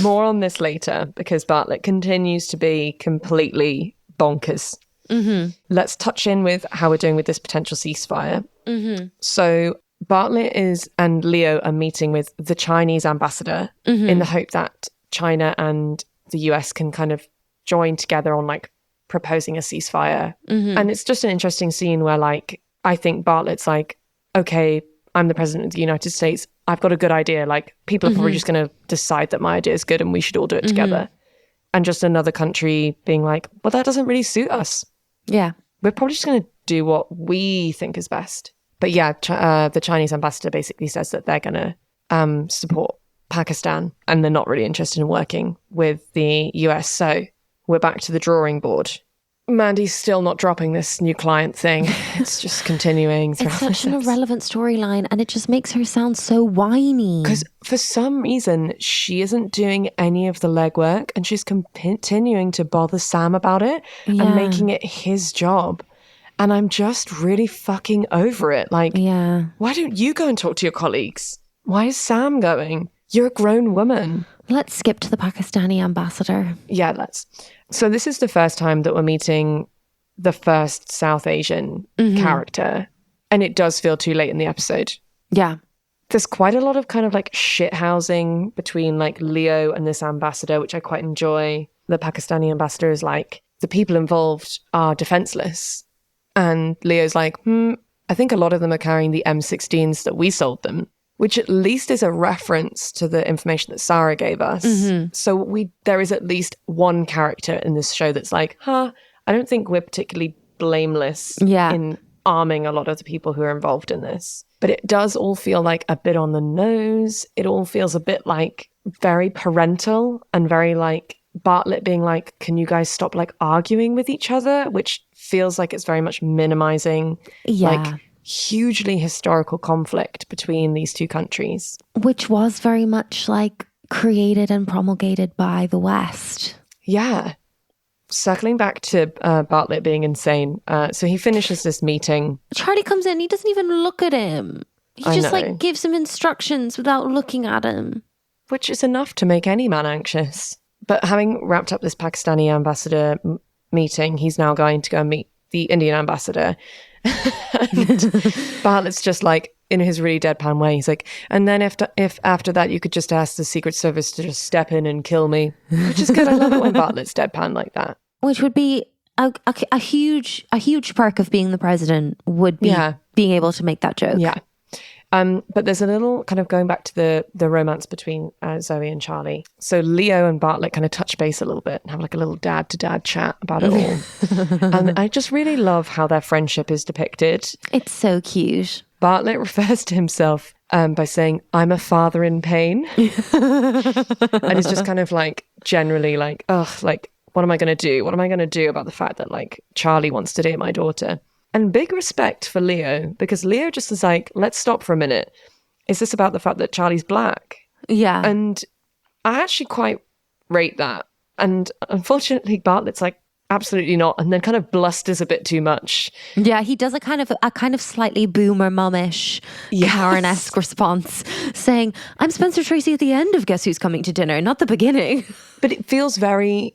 More on this later, because Bartlett continues to be completely bonkers. Mm-hmm. Let's touch in with how we're doing with this potential ceasefire. Mm-hmm. So Bartlett and Leo are meeting with the Chinese ambassador in the hope that China and the US can kind of join together on like proposing a ceasefire. And it's just an interesting scene where like, I think Bartlett's like, okay, I'm the president of the United States. I've got a good idea. Like, people are probably just going to decide that my idea is good and we should all do it together. And just another country being like, well, that doesn't really suit us. Yeah. We're probably just going to do what we think is best. But yeah, the Chinese ambassador basically says that they're going to support Pakistan and they're not really interested in working with the US. So we're back to the drawing board. Mandy's still not dropping this new client thing. It's just continuing. It's such an irrelevant storyline, and it just makes her sound so whiny. Because for some reason, she isn't doing any of the legwork, and she's continuing to bother Sam about it and making it his job. And I'm just really fucking over it. Like, why don't you go and talk to your colleagues? Why is Sam going? You're a grown woman. Let's skip to the Pakistani ambassador. Yeah, let's. So this is the first time that we're meeting the first South Asian character. And it does feel too late in the episode. Yeah. There's quite a lot of kind of like shithousing between like Leo and this ambassador, which I quite enjoy. The Pakistani ambassador is like, the people involved are defenseless. And Leo's like, I think a lot of them are carrying the M16s that we sold them, which at least is a reference to the information that Sarah gave us. So there is at least one character in this show that's like, I don't think we're particularly blameless in arming a lot of the people who are involved in this. But it does all feel like a bit on the nose. It all feels a bit like very parental and very like Bartlett being like, can you guys stop like arguing with each other? Which feels like it's very much minimizing like hugely historical conflict between these two countries. Which was very much like created and promulgated by the West. Yeah. Circling back to Bartlett being insane. So he finishes this meeting. Charlie comes in, he doesn't even look at him. He just like gives him instructions without looking at him. Which is enough to make any man anxious. But having wrapped up this Pakistani ambassador meeting, he's now going to go and meet the Indian ambassador. And Bartlett's just like, in his really deadpan way, he's like, and then if after that you could just ask the Secret Service to just step in and kill me, which is good. I love it when Bartlett's deadpan like that. Which would be a huge perk of being the president, would be being able to make that joke. Yeah. But there's a little kind of going back to the romance between Zoe and Charlie. So Leo and Bartlett kind of touch base a little bit and have like a little dad-to-dad chat about it all. And I just really love how their friendship is depicted. It's so cute. Bartlett refers to himself by saying, "I'm a father in pain." And it's just kind of like generally like, ugh, like, what am I going to do? What am I going to do about the fact that like Charlie wants to date my daughter? And big respect for Leo, because Leo just is like, let's stop for a minute. Is this about the fact that Charlie's black? Yeah. And I actually quite rate that. And unfortunately, Bartlett's like, absolutely not. And then kind of blusters a bit too much. Yeah, he does a kind of slightly boomer mummish, Karen-esque response, saying, "I'm Spencer Tracy at the end of Guess Who's Coming to Dinner, not the beginning." But it feels very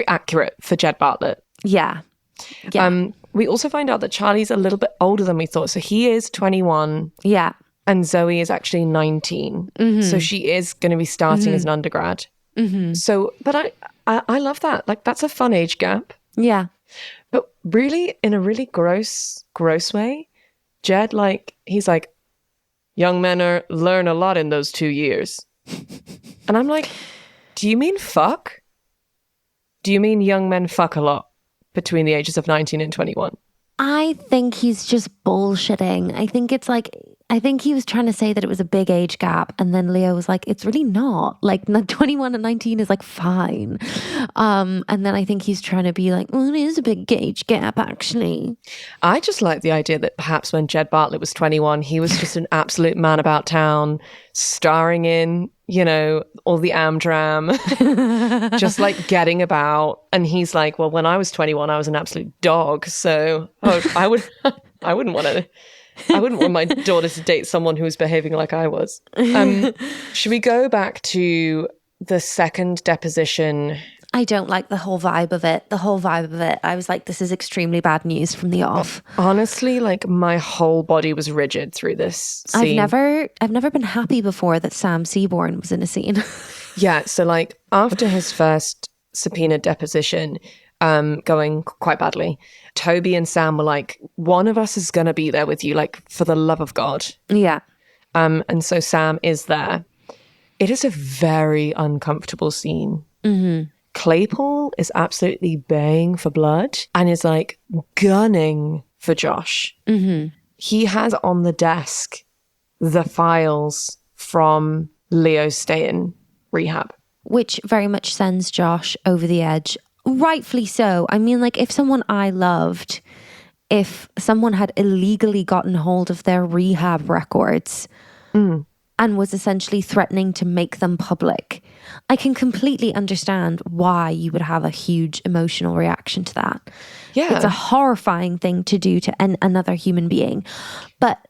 accurate for Jed Bartlett. Yeah. We also find out that Charlie's a little bit older than we thought. So he is 21. Yeah. And Zoe is actually 19. Mm-hmm. So she is going to be starting as an undergrad. Mm-hmm. So, but I love that. Like, that's a fun age gap. Yeah. But really, in a really gross way, Jed, like, he's like, young men learn a lot in those 2 years. And I'm like, do you mean fuck? Do you mean young men fuck a lot between the ages of 19 and 21? I think he's just bullshitting. I think he was trying to say that it was a big age gap, and then Leo was like, it's really not. Like, 21 and 19 is like fine. And then I think he's trying to be like, well, it is a big age gap, actually. I just like the idea that perhaps when Jed Bartlett was 21, he was just an absolute man about town, starring in, you know, all the Amdram, just like getting about. And he's like, well, when I was 21, I was an absolute dog. So I wouldn't want my daughter to date someone who was behaving like I was. Should we go back to the second deposition? I don't like the whole vibe of it. I was like, this is extremely bad news from the off. Honestly, like my whole body was rigid through this scene. I've never been happy before that Sam Seaborn was in a scene. Yeah, so like after his first subpoena deposition, going quite badly, Toby and Sam were like, one of us is going to be there with you, like, for the love of God. Yeah. And so Sam is there. It is a very uncomfortable scene. Mm-hmm. Claypool is absolutely baying for blood and is like gunning for Josh. Mm-hmm. He has on the desk the files from Leo's stay in rehab, which very much sends Josh over the edge. Rightfully so. I mean, like, if someone I loved, if someone had illegally gotten hold of their rehab records and was essentially threatening to make them public, I can completely understand why you would have a huge emotional reaction to that. Yeah. It's a horrifying thing to do to another human being. But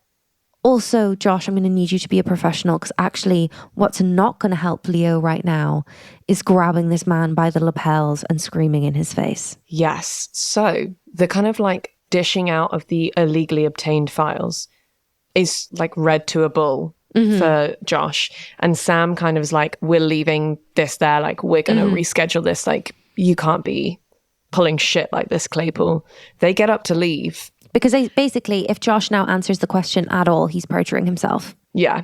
also, Josh, I'm going to need you to be a professional, because actually what's not going to help Leo right now is grabbing this man by the lapels and screaming in his face. Yes. So the kind of like dishing out of the illegally obtained files is like read to a bull for Josh. And Sam kind of is like, we're leaving this there. Like, we're going to reschedule this. Like, you can't be pulling shit like this, Claypool. They get up to leave. Because basically, if Josh now answers the question at all, he's perjuring himself. Yeah.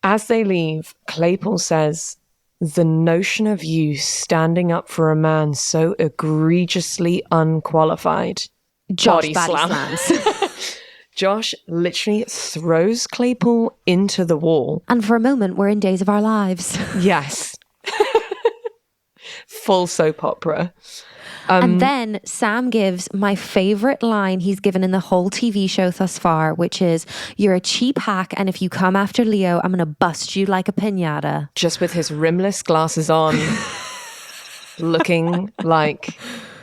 As they leave, Claypool says, the notion of you standing up for a man so egregiously unqualified. Josh body slams. Josh literally throws Claypool into the wall. And for a moment, we're in Days of Our Lives. Yes. Full soap opera. And then Sam gives my favorite line he's given in the whole TV show thus far, which is, you're a cheap hack, and if you come after Leo, I'm going to bust you like a piñata. Just with his rimless glasses on, looking like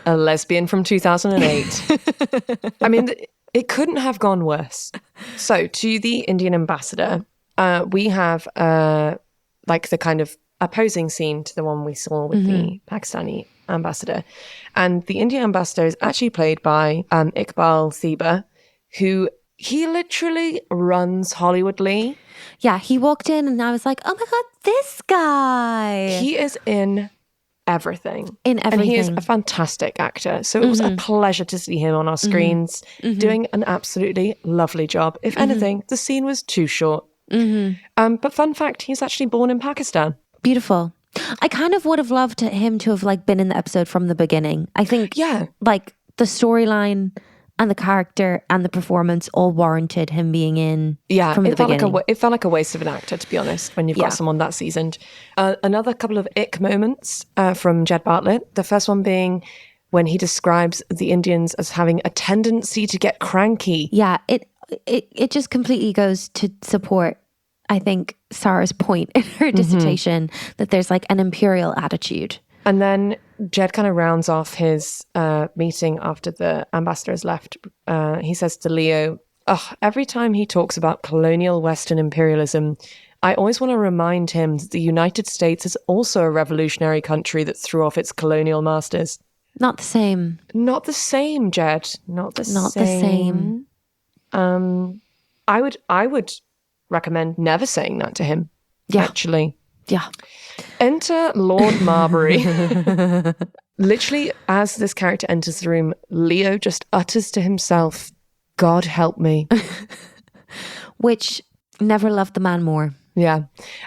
a lesbian from 2008. I mean, it couldn't have gone worse. So to the Indian ambassador, we have like the kind of opposing scene to the one we saw with the Pakistani ambassador. And the Indian ambassador is actually played by Iqbal Thiba, who He literally runs Hollywood, Leigh. Yeah, he walked in and I was like, oh my God, this guy. He is in everything. In everything. And he is a fantastic actor. So it was a pleasure to see him on our screens doing an absolutely lovely job. If anything, the scene was too short. But fun fact, he's actually born in Pakistan. Beautiful. I kind of would have loved him to have like been in the episode from the beginning. I think like the storyline and the character and the performance all warranted him being in from the beginning. It felt like a waste of an actor, to be honest, when you've got someone that seasoned. Another couple of ick moments from Jed Bartlett. The first one being when he describes the Indians as having a tendency to get cranky. Yeah, it just completely goes to support, I think, Sarah's point in her dissertation that there's like an imperial attitude. And then Jed kind of rounds off his meeting after the ambassador has left. He says to Leo, every time he talks about colonial Western imperialism, I always want to remind him that the United States is also a revolutionary country that threw off its colonial masters. Not the same. Not the same, Jed. Not the same. I would recommend never saying that to him. Yeah. Actually. Yeah. Enter Lord Marbury. Literally, as this character enters the room, Leo just utters to himself, God help me. Which never loved the man more. Yeah.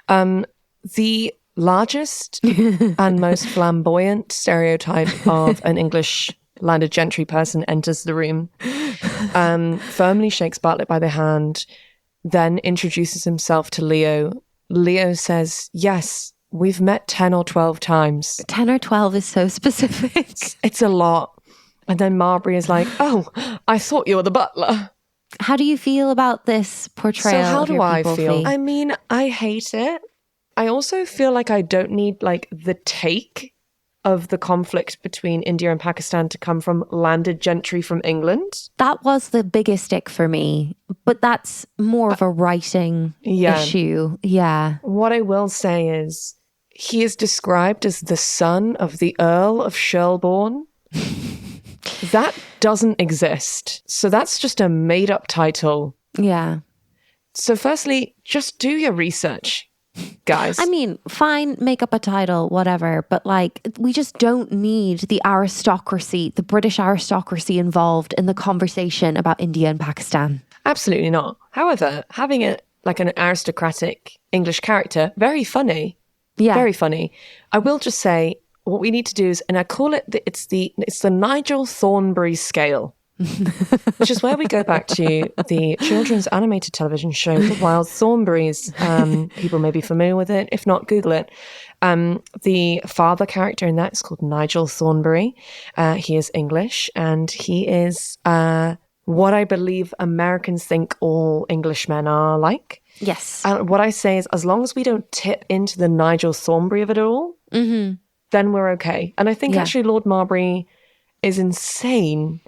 The largest and most flamboyant stereotype of an English landed gentry person enters the room, firmly shakes Bartlett by the hand, then introduces himself to Leo. Leo says, yes, we've met 10 or 12 times. 10 or 12 is so specific. It's a lot. And then Marbury is like, oh, I thought you were the butler. How do you feel about this portrayal? So how of do your I people, feel? Fi? I mean, I hate it. I also feel like I don't need like the take of the conflict between India and Pakistan to come from landed gentry from England. That was the biggest stick for me, but that's more of a writing issue. Yeah. What I will say is he is described as the son of the Earl of Sherborne. That doesn't exist. So that's just a made up title. Yeah. So firstly, just do your research, guys. I mean, fine, make up a title, whatever, but like, we just don't need the aristocracy, the British aristocracy involved in the conversation about India and Pakistan. Absolutely not. However, having it like an aristocratic English character, very funny. Yeah. Very funny. I will just say, what we need to do is, and I call it, it's the Nigel Thornberry scale, which is where we go back to the children's animated television show, The Wild Thornberrys. People may be familiar with it. If not, Google it. The father character in that is called Nigel Thornberry. He is English, and he is what I believe Americans think all Englishmen are like. Yes. And what I say is, as long as we don't tip into the Nigel Thornberry of it all, then we're okay. And I think actually Lord Marbury is insane,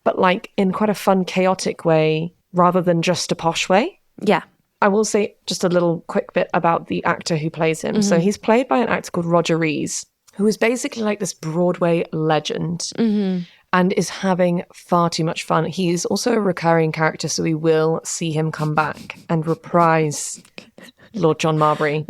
but like in quite a fun, chaotic way, rather than just a posh way. Yeah. I will say just a little quick bit about the actor who plays him. So he's played by an actor called Roger Rees, who is basically like this Broadway legend and is having far too much fun. He is also a recurring character, so we will see him come back and reprise Lord John Marbury.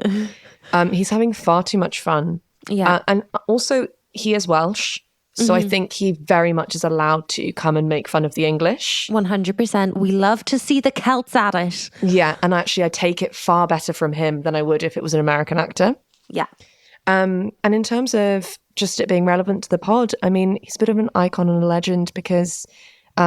He's having far too much fun. Yeah. And also, he is Welsh. So I think he very much is allowed to come and make fun of the English. 100%. We love to see the Celts at it. Yeah. And actually, I take it far better from him than I would if it was an American actor. Yeah. And in terms of just it being relevant to the pod, I mean, he's a bit of an icon and a legend because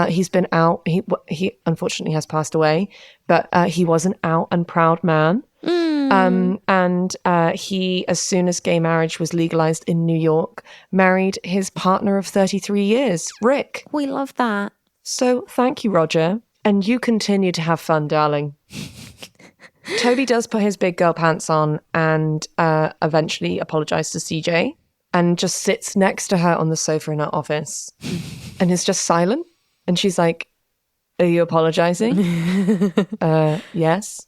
he's been out. He unfortunately has passed away, but he was an out and proud man. And he, as soon as gay marriage was legalized in New York, married his partner of 33 years, Rick. We love that. So thank you, Roger. And you continue to have fun, darling. Toby does put his big girl pants on and eventually apologizes to CJ and just sits next to her on the sofa in her office and is just silent. And she's like, are you apologizing? Yes.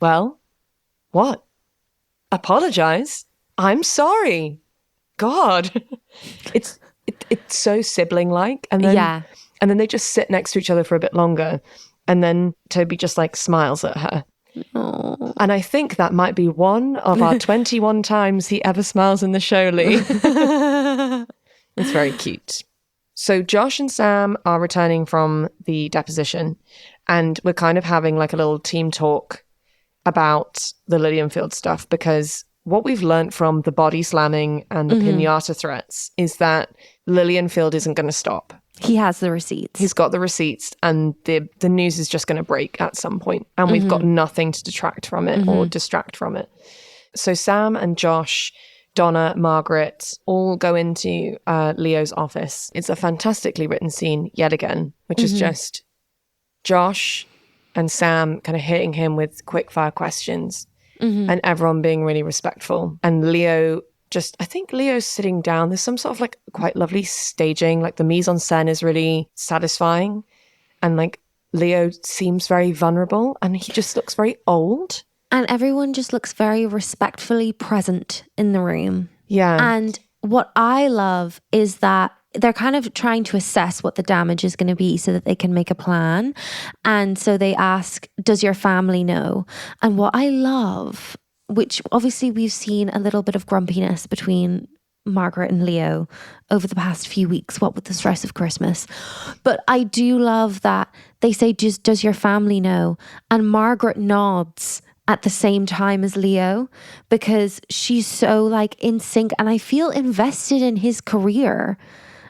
Well, what? Apologize? I'm sorry. God. It's it's so sibling-like. And then they just sit next to each other for a bit longer. And then Toby just like smiles at her. Aww. And I think that might be one of our 21 times he ever smiles in the show, Leigh. It's very cute. So Josh and Sam are returning from the deposition, and we're kind of having like a little team talk about the Lillianfield stuff, because what we've learned from the body slamming and the pinata threats is that Lillianfield isn't going to stop. He has the receipts. He's got the receipts, and the news is just going to break at some point, and we've got nothing to detract from it or distract from it. So Sam and Josh, Donna, Margaret all go into Leo's office. It's a fantastically written scene yet again, which is just Josh and Sam kind of hitting him with quick fire questions and everyone being really respectful. And Leo I think Leo's sitting down. There's some sort of like quite lovely staging. Like the mise en scène is really satisfying. And like Leo seems very vulnerable and he just looks very old. And everyone just looks very respectfully present in the room. Yeah. And what I love is that they're kind of trying to assess what the damage is going to be so that they can make a plan. And so they ask, does your family know? And what I love, which obviously we've seen a little bit of grumpiness between Margaret and Leo over the past few weeks, what with the stress of Christmas. But I do love that they say, does your family know? And Margaret nods at the same time as Leo, because she's so like in sync, and I feel invested in his career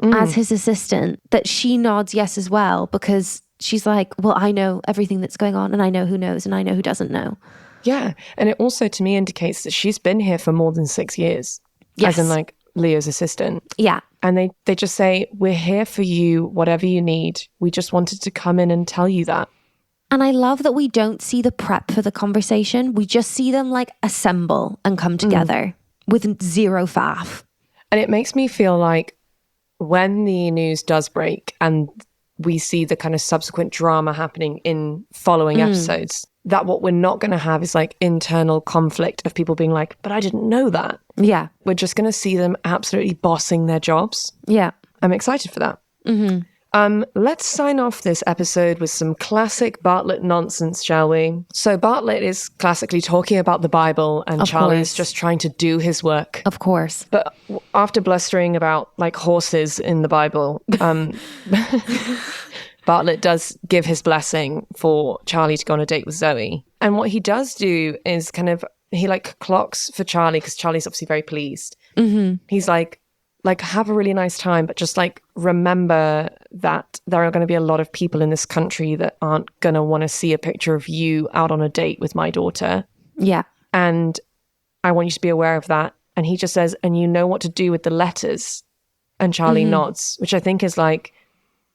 as his assistant, that she nods yes as well, because she's like, well, I know everything that's going on, and I know who knows and I know who doesn't know. Yeah. And it also to me indicates that she's been here for more than 6 years. Yes. As in like Leo's assistant. Yeah. And they just say, we're here for you, whatever you need. We just wanted to come in and tell you that. And I love that we don't see the prep for the conversation. We just see them like assemble and come together with zero faff. And it makes me feel like when the news does break and we see the kind of subsequent drama happening in following episodes, that what we're not going to have is like internal conflict of people being like, but I didn't know that. Yeah. We're just going to see them absolutely bossing their jobs. Yeah. I'm excited for that. Let's sign off this episode with some classic Bartlett nonsense, shall we? So Bartlett is classically talking about the Bible and Charlie's just trying to do his work. Of course. But after blustering about like horses in the Bible, Bartlett does give his blessing for Charlie to go on a date with Zoe. And what he does do is kind of, he like clocks for Charlie, because Charlie's obviously very pleased. He's like, have a really nice time, but just like remember that there are going to be a lot of people in this country that aren't going to want to see a picture of you out on a date with my daughter. Yeah. And I want you to be aware of that. And he just says, and you know what to do with the letters. And Charlie nods, which I think is like,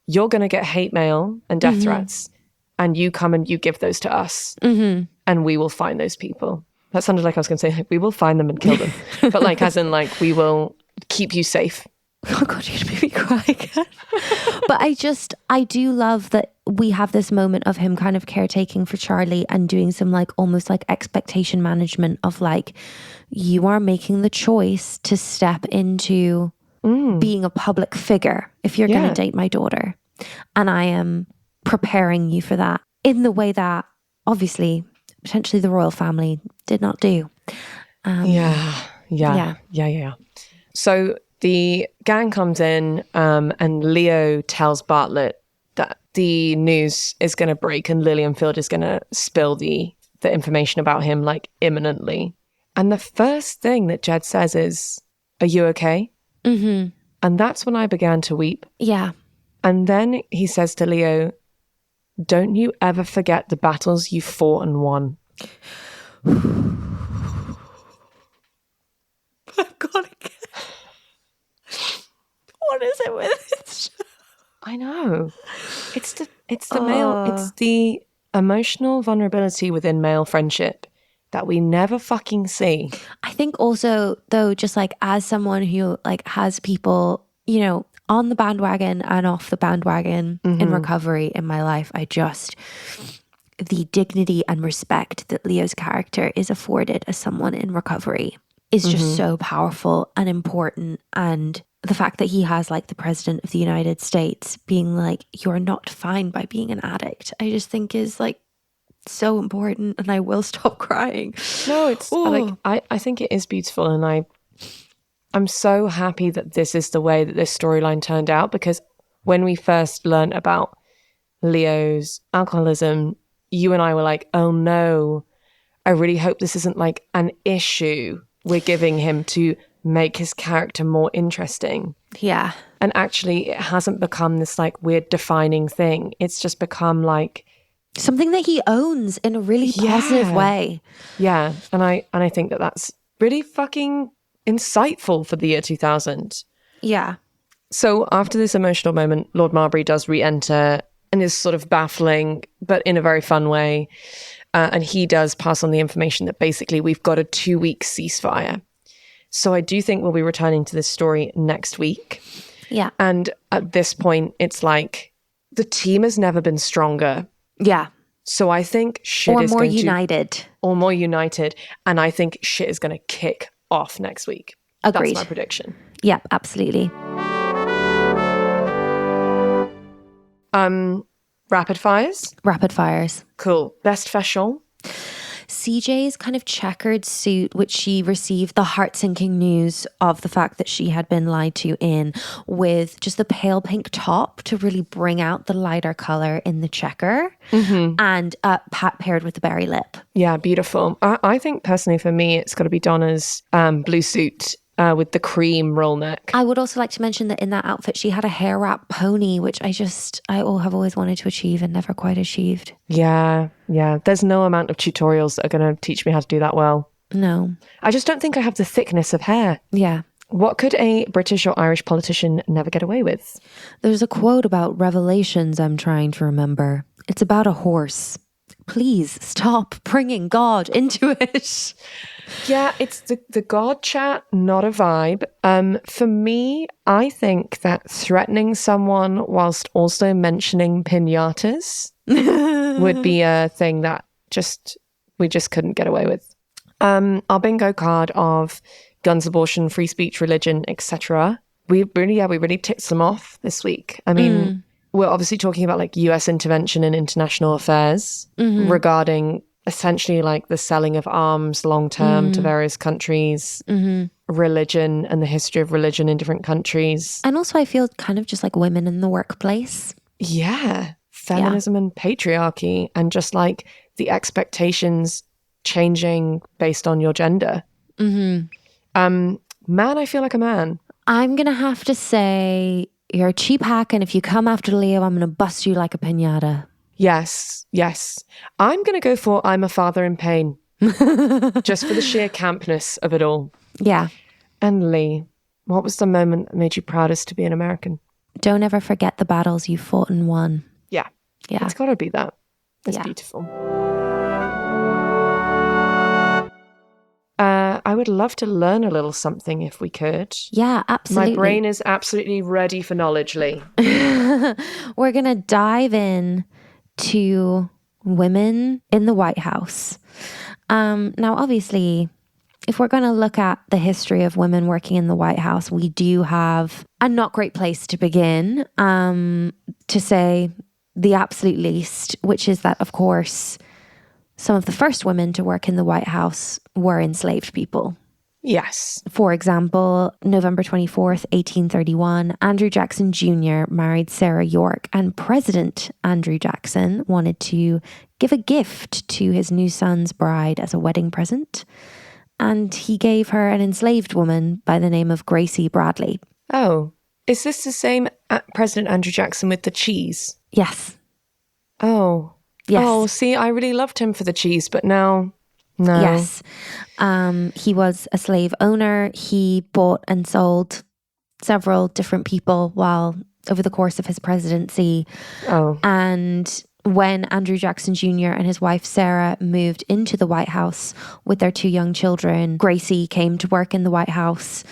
you're going to get hate mail and death threats, and you come and you give those to us, and we will find those people. That sounded like I was going to say, like, we will find them and kill them. But like, as in like, we will keep you safe. Oh God, you're gonna make me cry again. But I do love that we have this moment of him kind of caretaking for Charlie and doing some like almost like expectation management of like, you are making the choice to step into being a public figure if you're gonna date my daughter. And I am preparing you for that in the way that obviously potentially the royal family did not do. Yeah. So the gang comes in and Leo tells Bartlett that the news is going to break and Lillianfield is going to spill the information about him like imminently. And the first thing that Jed says is, are you okay? And that's when I began to weep. Yeah. And then he says to Leo, don't you ever forget the battles you fought and won. I've got to get... What is it with it? I know. It's the male, it's the emotional vulnerability within male friendship that we never fucking see. I think also though, just like as someone who like has people, you know, on the bandwagon and off the bandwagon in recovery in my life, the dignity and respect that Leo's character is afforded as someone in recovery is just so powerful and important. And the fact that he has like the president of the United States being like, you're not fine by being an addict, I just think is like so important. And I will stop crying. No, it's like, I think it is beautiful. And I'm so happy that this is the way that this storyline turned out, because when we first learned about Leo's alcoholism, you and I were like, oh no, I really hope this isn't like an issue we're giving him to make his character more interesting. Yeah. And actually, it hasn't become this like weird defining thing. It's just become like something that he owns in a really positive way. Yeah. And I think that that's really fucking insightful for the year 2000. Yeah. So after this emotional moment, Lord Marbury does re-enter and is sort of baffling, but in a very fun way. And he does pass on the information that basically we've got a 2-week ceasefire. So I do think we'll be returning to this story next week. Yeah. And at this point, it's like the team has never been stronger. Yeah. So I think shit or is more going united. to... Or more united. And I think shit is going to kick off next week. Agreed. That's my prediction. Yeah, absolutely. Rapid fires? Rapid fires. Cool. Best fashion? CJ's kind of checkered suit, which she received the heart-sinking news of the fact that she had been lied to in, with just the pale pink top to really bring out the lighter color in the checker, and paired with the berry lip. Yeah, beautiful. I think personally for me, it's got to be Donna's blue suit with the cream roll neck. I would also like to mention that in that outfit, she had a hair wrap pony, which I have always wanted to achieve and never quite achieved. Yeah. There's no amount of tutorials that are going to teach me how to do that well. No. I just don't think I have the thickness of hair. Yeah. What could a British or Irish politician never get away with? There's a quote about Revelations I'm trying to remember. It's about a horse. Please stop bringing God into it. Yeah, it's the God chat, not a vibe. For me, I think that threatening someone whilst also mentioning piñatas would be a thing that we just couldn't get away with. Our bingo card of guns, abortion, free speech, religion, etc. We really ticked them off this week. I mean, we're obviously talking about like US intervention in international affairs regarding essentially like the selling of arms long term to various countries, religion and the history of religion in different countries. And also I feel kind of just like women in the workplace. Yeah. Feminism and patriarchy, and just like the expectations changing based on your gender. Man, I feel like a man. I'm going to have to say you're a cheap hack, and if you come after Leo, I'm going to bust you like a piñata. Yes. I'm going to go for I'm a father in pain. Just for the sheer campness of it all. Yeah. And Leigh, what was the moment that made you proudest to be an American? Don't ever forget the battles you fought and won. Yeah. Yeah. It's got to be that. It's beautiful. I would love to learn a little something if we could. Yeah, absolutely. My brain is absolutely ready for knowledge, Leigh. We're going to dive in to women in the White House. Now, obviously, if we're going to look at the history of women working in the White House, we do have a not great place to begin, to say the absolute least, which is that, of course, some of the first women to work in the White House were enslaved people. Yes. For example, November 24th, 1831, Andrew Jackson Jr. married Sarah York, and President Andrew Jackson wanted to give a gift to his new son's bride as a wedding present. And he gave her an enslaved woman by the name of Gracie Bradley. Oh, is this the same President Andrew Jackson with the cheese? Yes. Oh. Yes. Oh, see, I really loved him for the cheese, but now, no. Yes. He was a slave owner. He bought and sold several different people over the course of his presidency. Oh. And when Andrew Jackson Jr. and his wife Sarah moved into the White House with their 2 young children, Gracie came to work in the White House.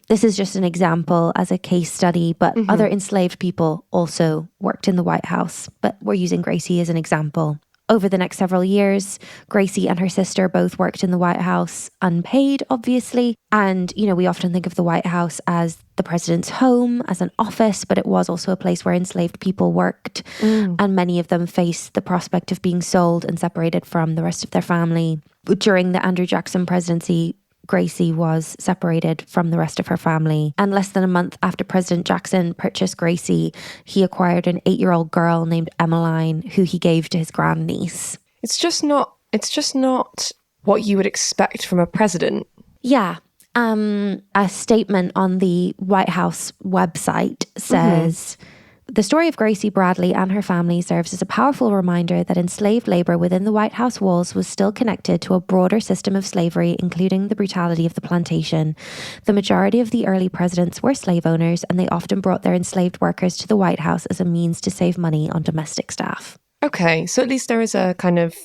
This is just an example as a case study, but other enslaved people also worked in the White House. But we're using Gracie as an example. Over the next several years, Gracie and her sister both worked in the White House unpaid, obviously. And, you know, we often think of the White House as the president's home, as an office, but it was also a place where enslaved people worked. And many of them faced the prospect of being sold and separated from the rest of their family. During the Andrew Jackson presidency, Gracie was separated from the rest of her family. And less than a month after President Jackson purchased Gracie, he acquired an 8-year-old girl named Emmeline, who he gave to his grandniece. It's just not what you would expect from a president. Yeah. A statement on the White House website says, the story of Gracie Bradley and her family serves as a powerful reminder that enslaved labor within the White House walls was still connected to a broader system of slavery, including the brutality of the plantation. The majority of the early presidents were slave owners, and they often brought their enslaved workers to the White House as a means to save money on domestic staff. Okay, so at least there is a kind of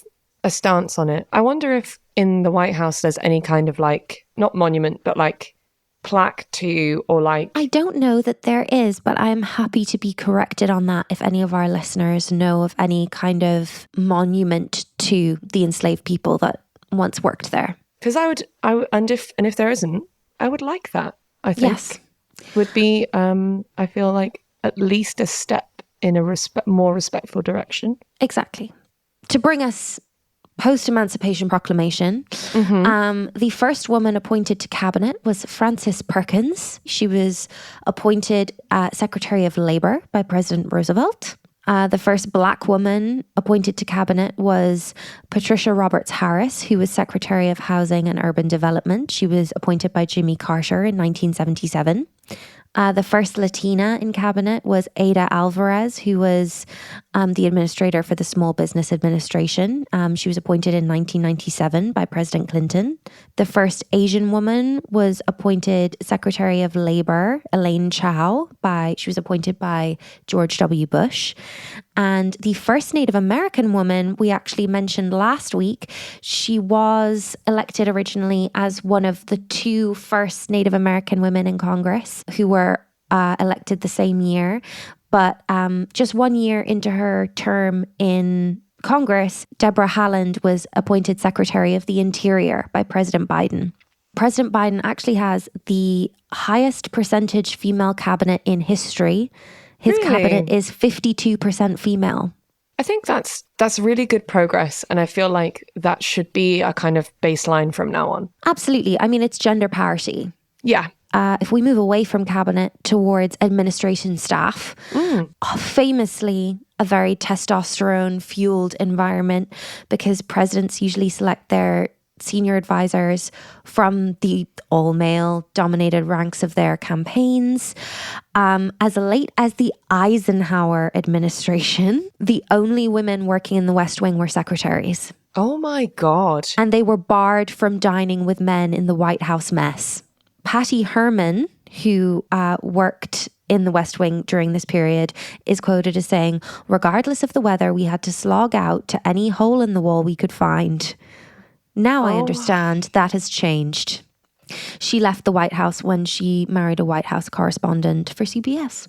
a stance on it. I wonder if in the White House there's any kind of like, not monument, but like plaque to, or like... I don't know that there is, but I'm happy to be corrected on that if any of our listeners know of any kind of monument to the enslaved people that once worked there. Because if there isn't, I would like that, I think. Yes. Would be, I feel like, at least a step in a more respectful direction. Exactly. To bring us post-Emancipation Proclamation, the first woman appointed to cabinet was Frances Perkins. She was appointed Secretary of Labor by President Roosevelt. The first Black woman appointed to cabinet was Patricia Roberts Harris, who was Secretary of Housing and Urban Development. She was appointed by Jimmy Carter in 1977. The first Latina in cabinet was Ada Alvarez, who was the administrator for the Small Business Administration. She was appointed in 1997 by President Clinton. The first Asian woman was appointed Secretary of Labor, Elaine Chao. She was appointed by George W. Bush. And the first Native American woman we actually mentioned last week, she was elected originally as one of the 2 first Native American women in Congress who were elected the same year. But just 1 year into her term in Congress, Deborah Haaland was appointed Secretary of the Interior by President Biden. President Biden actually has the highest percentage female cabinet in history. His cabinet is 52% female. I think that's really good progress. And I feel like that should be a kind of baseline from now on. Absolutely. I mean, it's gender parity. Yeah. If we move away from cabinet towards administration staff, famously a very testosterone-fueled environment, because presidents usually select their senior advisors from the all-male dominated ranks of their campaigns. As late as the Eisenhower administration, the only women working in the West Wing were secretaries. Oh my God. And they were barred from dining with men in the White House mess. Patty Herman, who worked in the West Wing during this period, is quoted as saying, "Regardless of the weather, we had to slog out to any hole in the wall we could find." Now I understand that has changed. She left the White House when she married a White House correspondent for CBS.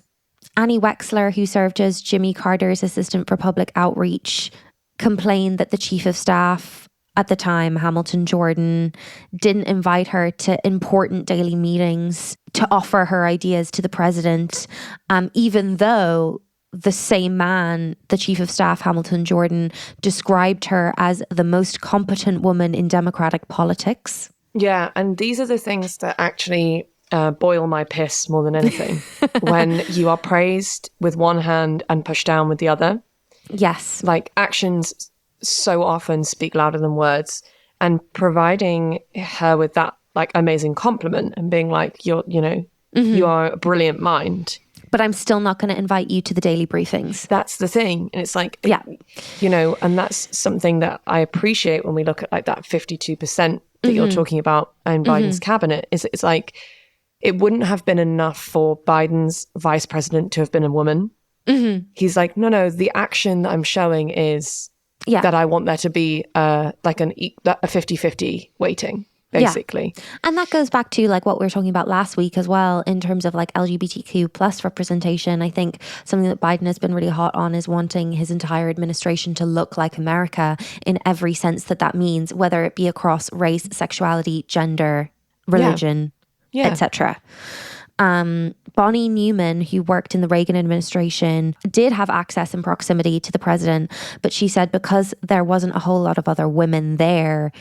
Annie Wexler, who served as Jimmy Carter's assistant for public outreach, complained that the chief of staff at the time, Hamilton Jordan, didn't invite her to important daily meetings to offer her ideas to the president, even though the same man, the chief of staff, Hamilton Jordan, described her as the most competent woman in Democratic politics. Yeah, and these are the things that actually boil my piss more than anything. When you are praised with one hand and pushed down with the other. Yes. Like, actions so often speak louder than words. And providing her with that like amazing compliment and being like, you are a brilliant mind. But I'm still not going to invite you to the daily briefings. That's the thing. And it's like, yeah, and that's something that I appreciate when we look at like that 52% that you're talking about in Biden's cabinet. It's like, it wouldn't have been enough for Biden's vice president to have been a woman. He's like, no, the action that I'm showing is that I want there to be like a 50-50 weighting. basically. Yeah. And that goes back to like what we were talking about last week as well in terms of like LGBTQ plus representation. I think something that Biden has been really hot on is wanting his entire administration to look like America in every sense that that means, whether it be across race, sexuality, gender, religion, etc. Bonnie Newman, who worked in the Reagan administration, did have access and proximity to the president, but she said because there wasn't a whole lot of other women there,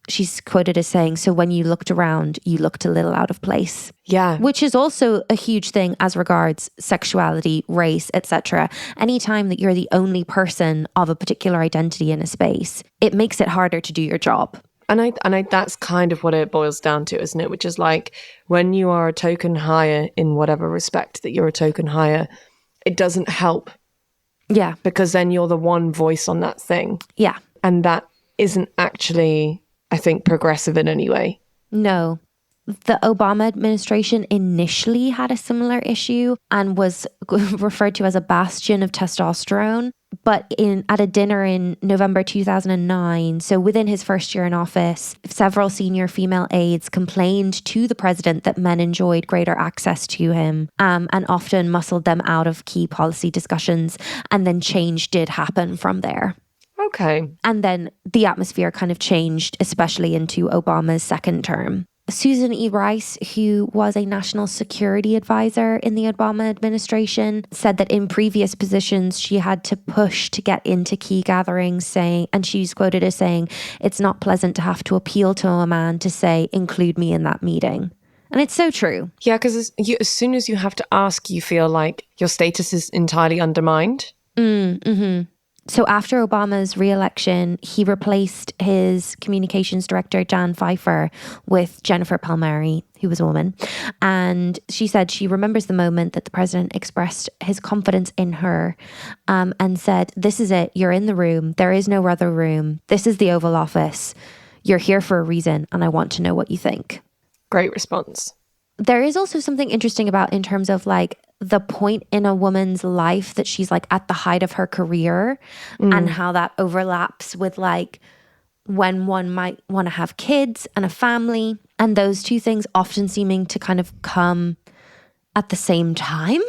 she's quoted as saying, so when you looked around, you looked a little out of place. Yeah. Which is also a huge thing as regards sexuality, race, etc. Anytime that you're the only person of a particular identity in a space, it makes it harder to do your job. And I that's kind of what it boils down to, isn't it? Which is like when you are a token higher in whatever respect that you're a token higher, it doesn't help. Yeah. Because then you're the one voice on that thing. Yeah. And that isn't actually, I think, progressive in any way. No. The Obama administration initially had a similar issue and was referred to as a bastion of testosterone. But at a dinner in November 2009, so within his first year in office, several senior female aides complained to the president that men enjoyed greater access to him and often muscled them out of key policy discussions. And then change did happen from there. Okay. And then the atmosphere kind of changed, especially into Obama's second term. Susan E. Rice, who was a national security advisor in the Obama administration, said that in previous positions, she had to push to get into key gatherings, saying, and she's quoted as saying, it's not pleasant to have to appeal to a man to say, include me in that meeting. And it's so true. Yeah, because as soon as you have to ask, you feel like your status is entirely undermined. Mm-hmm. So after Obama's re-election, he replaced his communications director, Jan Pfeiffer, with Jennifer Palmieri, who was a woman. And she said she remembers the moment that the president expressed his confidence in her and said, this is it. You're in the room. There is no other room. This is the Oval Office. You're here for a reason, and I want to know what you think. Great response. There is also something interesting about in terms of like the point in a woman's life that she's like at the height of her career and how that overlaps with like when one might want to have kids and a family, and those two things often seeming to kind of come at the same time.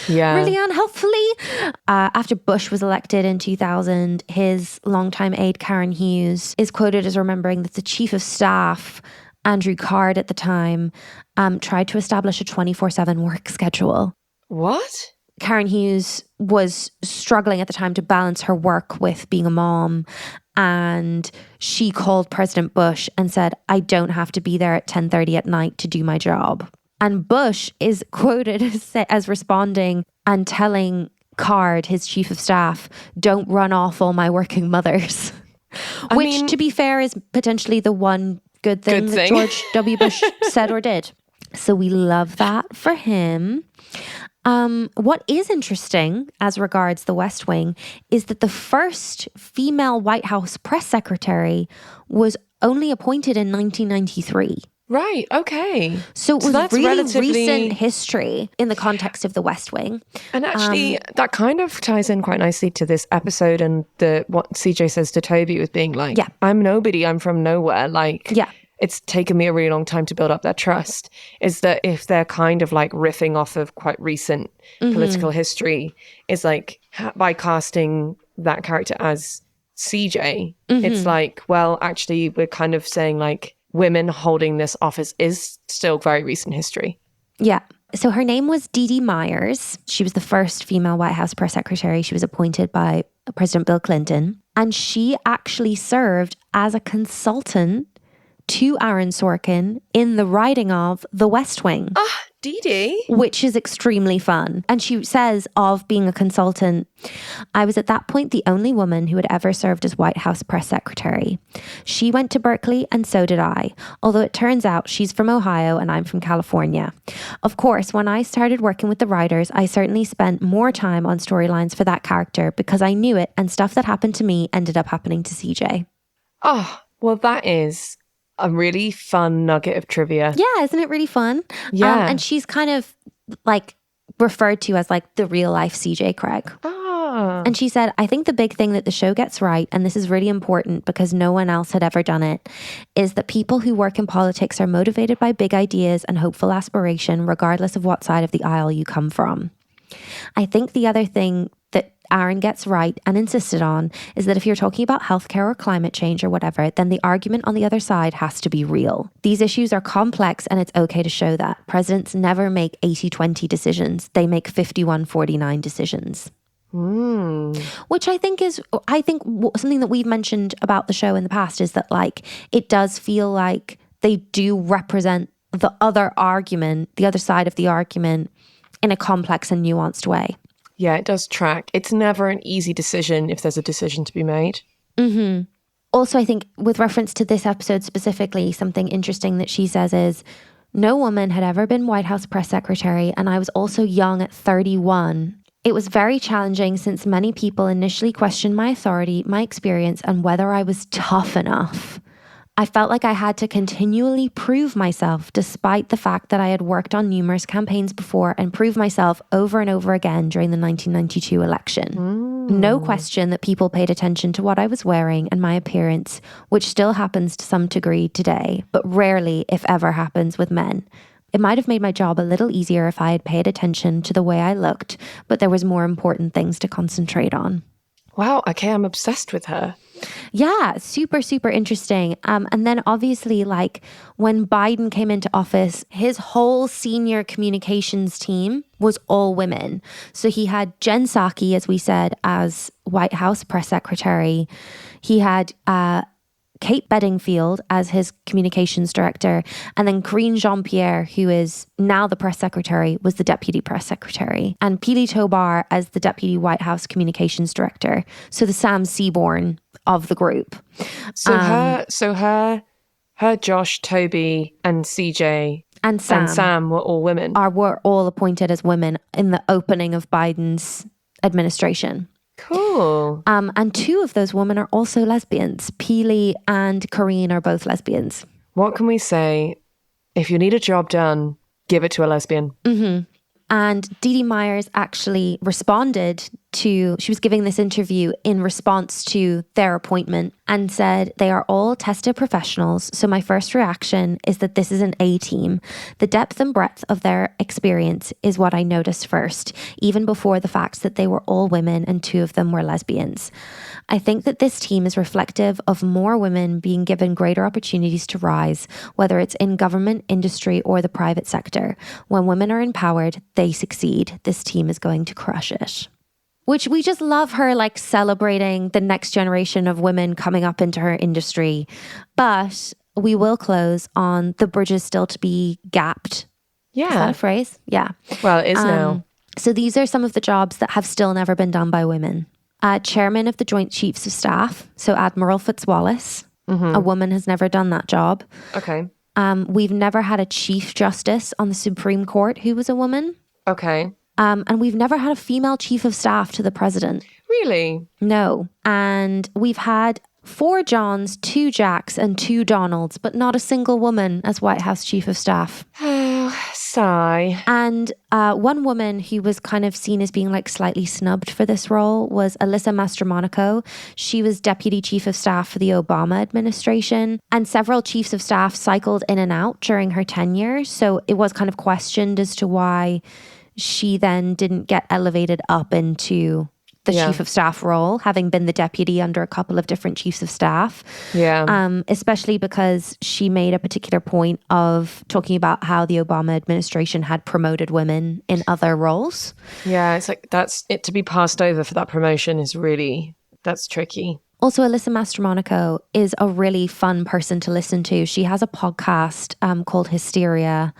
Yeah. Really unhelpfully. After Bush was elected in 2000, his longtime aide, Karen Hughes, is quoted as remembering that the chief of staff, Andrew Card at the time, tried to establish a 24/7 work schedule. What? Karen Hughes was struggling at the time to balance her work with being a mom. And she called President Bush and said, I don't have to be there at 10:30 at night to do my job. And Bush is quoted as responding and telling Card, his chief of staff, don't run off all my working mothers. Which, to be fair, is potentially the one good thing that George W. Bush said or did. So we love that for him. What is interesting as regards the West Wing is that the first female White House press secretary was only appointed in 1993. Right, okay. So it was that's really relatively recent history in the context of the West Wing. And actually, that kind of ties in quite nicely to this episode and what CJ says to Toby with being like, I'm nobody, I'm from nowhere. Like, it's taken me a really long time to build up that trust. Is that if they're kind of like riffing off of quite recent political history, is like by casting that character as CJ, it's like, well, actually, we're kind of saying like, women holding this office is still very recent history. Yeah. So her name was Dee Dee Myers. She was the first female White House press secretary. She was appointed by President Bill Clinton. And she actually served as a consultant to Aaron Sorkin in the writing of The West Wing. Ah, Dee Dee. Which is extremely fun. And she says of being a consultant, I was at that point the only woman who had ever served as White House press secretary. She went to Berkeley and so did I, although it turns out she's from Ohio and I'm from California. Of course, when I started working with the writers, I certainly spent more time on storylines for that character because I knew it and stuff that happened to me ended up happening to CJ. Oh, well, that is a really fun nugget of trivia. Yeah, isn't it really fun? Yeah. And she's kind of like referred to as like the real life CJ Cregg. Oh, And she said, I think the big thing that the show gets right, and this is really important because no one else had ever done it, is that people who work in politics are motivated by big ideas and hopeful aspiration, regardless of what side of the aisle you come from. I think the other thing that Aaron gets right and insisted on is that if you're talking about healthcare or climate change or whatever, then the argument on the other side has to be real. These issues are complex and it's okay to show that. Presidents never make 80-20 decisions. They make 51-49 decisions. Which I think something that we've mentioned about the show in the past is that like it does feel like they do represent the other argument, the other side of the argument in a complex and nuanced way. Yeah, it does track. It's never an easy decision if there's a decision to be made. Mm-hmm. Also, I think with reference to this episode specifically, something interesting that she says is, no woman had ever been White House press secretary, and I was also young at 31. It was very challenging since many people initially questioned my authority, my experience, and whether I was tough enough. I felt like I had to continually prove myself despite the fact that I had worked on numerous campaigns before and proved myself over and over again during the 1992 election. No question that people paid attention to what I was wearing and my appearance, which still happens to some degree today, but rarely, if ever, happens with men. It might have made my job a little easier if I had paid attention to the way I looked, but there was more important things to concentrate on. Wow, okay, I'm obsessed with her. Yeah, super, super interesting. And then obviously, like when Biden came into office, his whole senior communications team was all women. So he had Jen Psaki, as we said, as White House press secretary. He had Kate Bedingfield as his communications director, and then Karine Jean-Pierre, who is now the press secretary, was the deputy press secretary, and Pili Tobar as the deputy White House communications director. So the Sam Seaborn of the group. So her, Josh, Toby, and CJ and Sam were all women. Were all appointed as women in the opening of Biden's administration. Cool. And two of those women are also lesbians. Pili and Karine are both lesbians. What can we say? If you need a job done, give it to a lesbian. Mm-hmm. And Dee Dee Myers actually responded she was giving this interview in response to their appointment and said, they are all tested professionals. So my first reaction is that this is an A team. The depth and breadth of their experience is what I noticed first, even before the fact that they were all women and two of them were lesbians. I think that this team is reflective of more women being given greater opportunities to rise, whether it's in government, industry, or the private sector. When women are empowered, they succeed. This team is going to crush it. Which we just love her, like celebrating the next generation of women coming up into her industry. But we will close on the bridges still to be gapped. Yeah. Is that a phrase? Yeah. Well, it is now. So these are some of the jobs that have still never been done by women. Chairman of the Joint Chiefs of Staff, so Admiral Fitzwallace. Mm-hmm. A woman has never done that job. Okay. We've never had a Chief Justice on the Supreme Court who was a woman. Okay. And we've never had a female chief of staff to the president. Really? No. And we've had 4 Johns, 2 Jacks, and 2 Donalds, but not a single woman as White House chief of staff. Oh, sigh. And one woman who was kind of seen as being like slightly snubbed for this role was Alyssa Mastromonaco. She was deputy chief of staff for the Obama administration, and several chiefs of staff cycled in and out during her tenure. So it was kind of questioned as to why she then didn't get elevated up into the chief of staff role, having been the deputy under a couple of different chiefs of staff. Yeah. Especially because she made a particular point of talking about how the Obama administration had promoted women in other roles. Yeah, it's like that's it to be passed over for that promotion is really, that's tricky. Also, Alyssa Mastromonaco is a really fun person to listen to. She has a podcast called Hysteria,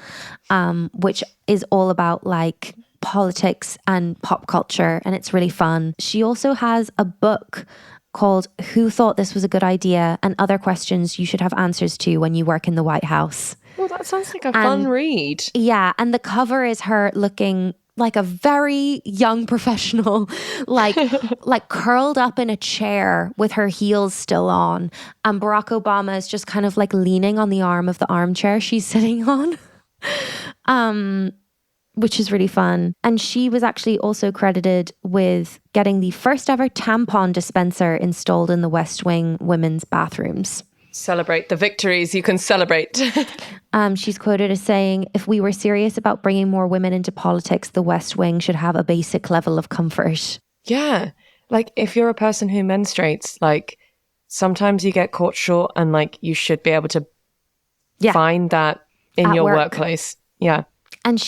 which is all about like politics and pop culture, and it's really fun. She also has a book called Who Thought This Was a Good Idea and Other Questions You Should Have Answers to When You Work in the White House. Well, that sounds like a fun read. Yeah, and the cover is her looking like a very young professional, like curled up in a chair with her heels still on. And Barack Obama is just kind of like leaning on the arm of the armchair she's sitting on. which is really fun. And she was actually also credited with getting the first ever tampon dispenser installed in the West Wing women's bathrooms. Celebrate the victories you can celebrate. She's quoted as saying, if we were serious about bringing more women into politics, the West Wing should have a basic level of comfort. Yeah. Like, if you're a person who menstruates, like, sometimes you get caught short and, like, you should be able to find that in your workplace. Yeah. And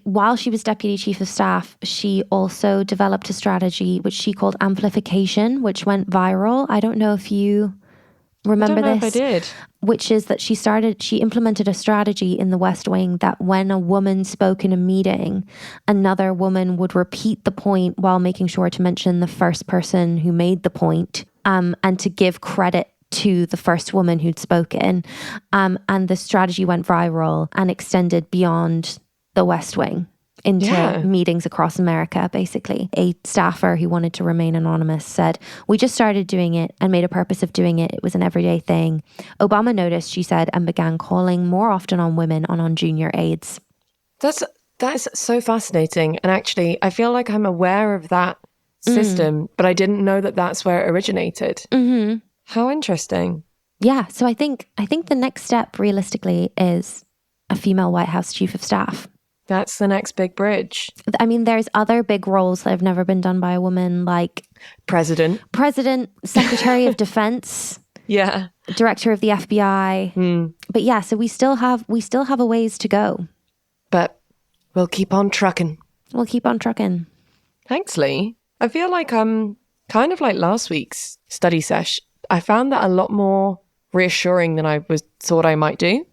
while she was Deputy Chief of Staff, she also developed a strategy which she called amplification, which went viral. I don't know if you remember this. I don't know if I did. Which is that she implemented a strategy in the West Wing that when a woman spoke in a meeting, another woman would repeat the point while making sure to mention the first person who made the point, and to give credit to the first woman who'd spoken. And the strategy went viral and extended beyond the West Wing into meetings across America, basically. A staffer who wanted to remain anonymous said, we just started doing it and made a purpose of doing it. It was an everyday thing. Obama noticed, she said, and began calling more often on women and on junior aides. That is so fascinating. And actually, I feel like I'm aware of that system, but I didn't know that that's where it originated. Mm-hmm. How interesting. Yeah. So I think the next step realistically is a female White House Chief of Staff. That's the next big bridge. I mean, there's other big roles that have never been done by a woman, like President, Secretary of Defense, Director of the FBI. But yeah, so we still have a ways to go. But we'll keep on trucking. Thanks, Leigh. I feel like kind of like last week's study sesh. I found that a lot more reassuring than I thought I might do.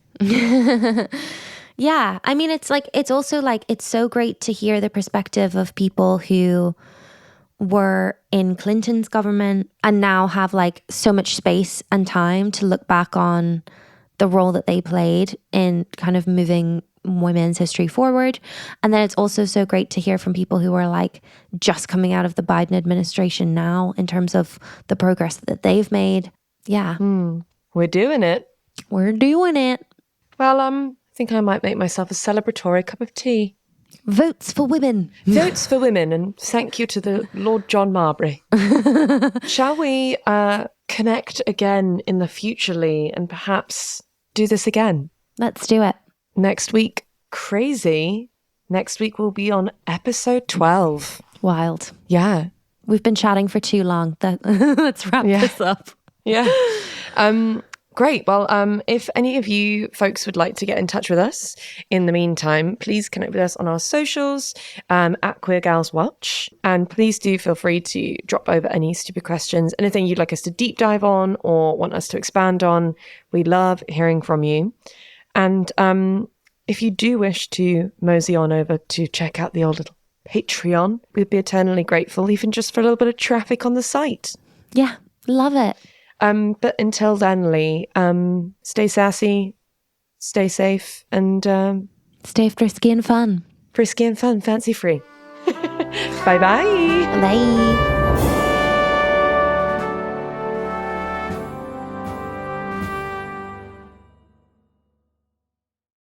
Yeah, I mean, it's also like, it's so great to hear the perspective of people who were in Clinton's government and now have like so much space and time to look back on the role that they played in kind of moving women's history forward. And then it's also so great to hear from people who are like just coming out of the Biden administration now in terms of the progress that they've made. Yeah. We're doing it. Well, I think I might make myself a celebratory cup of tea. Votes for women. Votes for women, and thank you to the Lord John Marbury. Shall we connect again in the future, Leigh, and perhaps do this again? Let's do it. Next week, crazy. Next week we'll be on episode 12. Wild. Yeah. We've been chatting for too long. Let's wrap this up. Yeah. Great. Well, if any of you folks would like to get in touch with us in the meantime, please connect with us on our socials at Queer Gals Watch. And please do feel free to drop over any stupid questions, anything you'd like us to deep dive on or want us to expand on. We love hearing from you. And if you do wish to mosey on over to check out the old little Patreon, we'd be eternally grateful, even just for a little bit of traffic on the site. Yeah, love it. But until then, Leigh, stay sassy, stay safe, and stay frisky and fun. Fancy free. Bye-bye. Bye.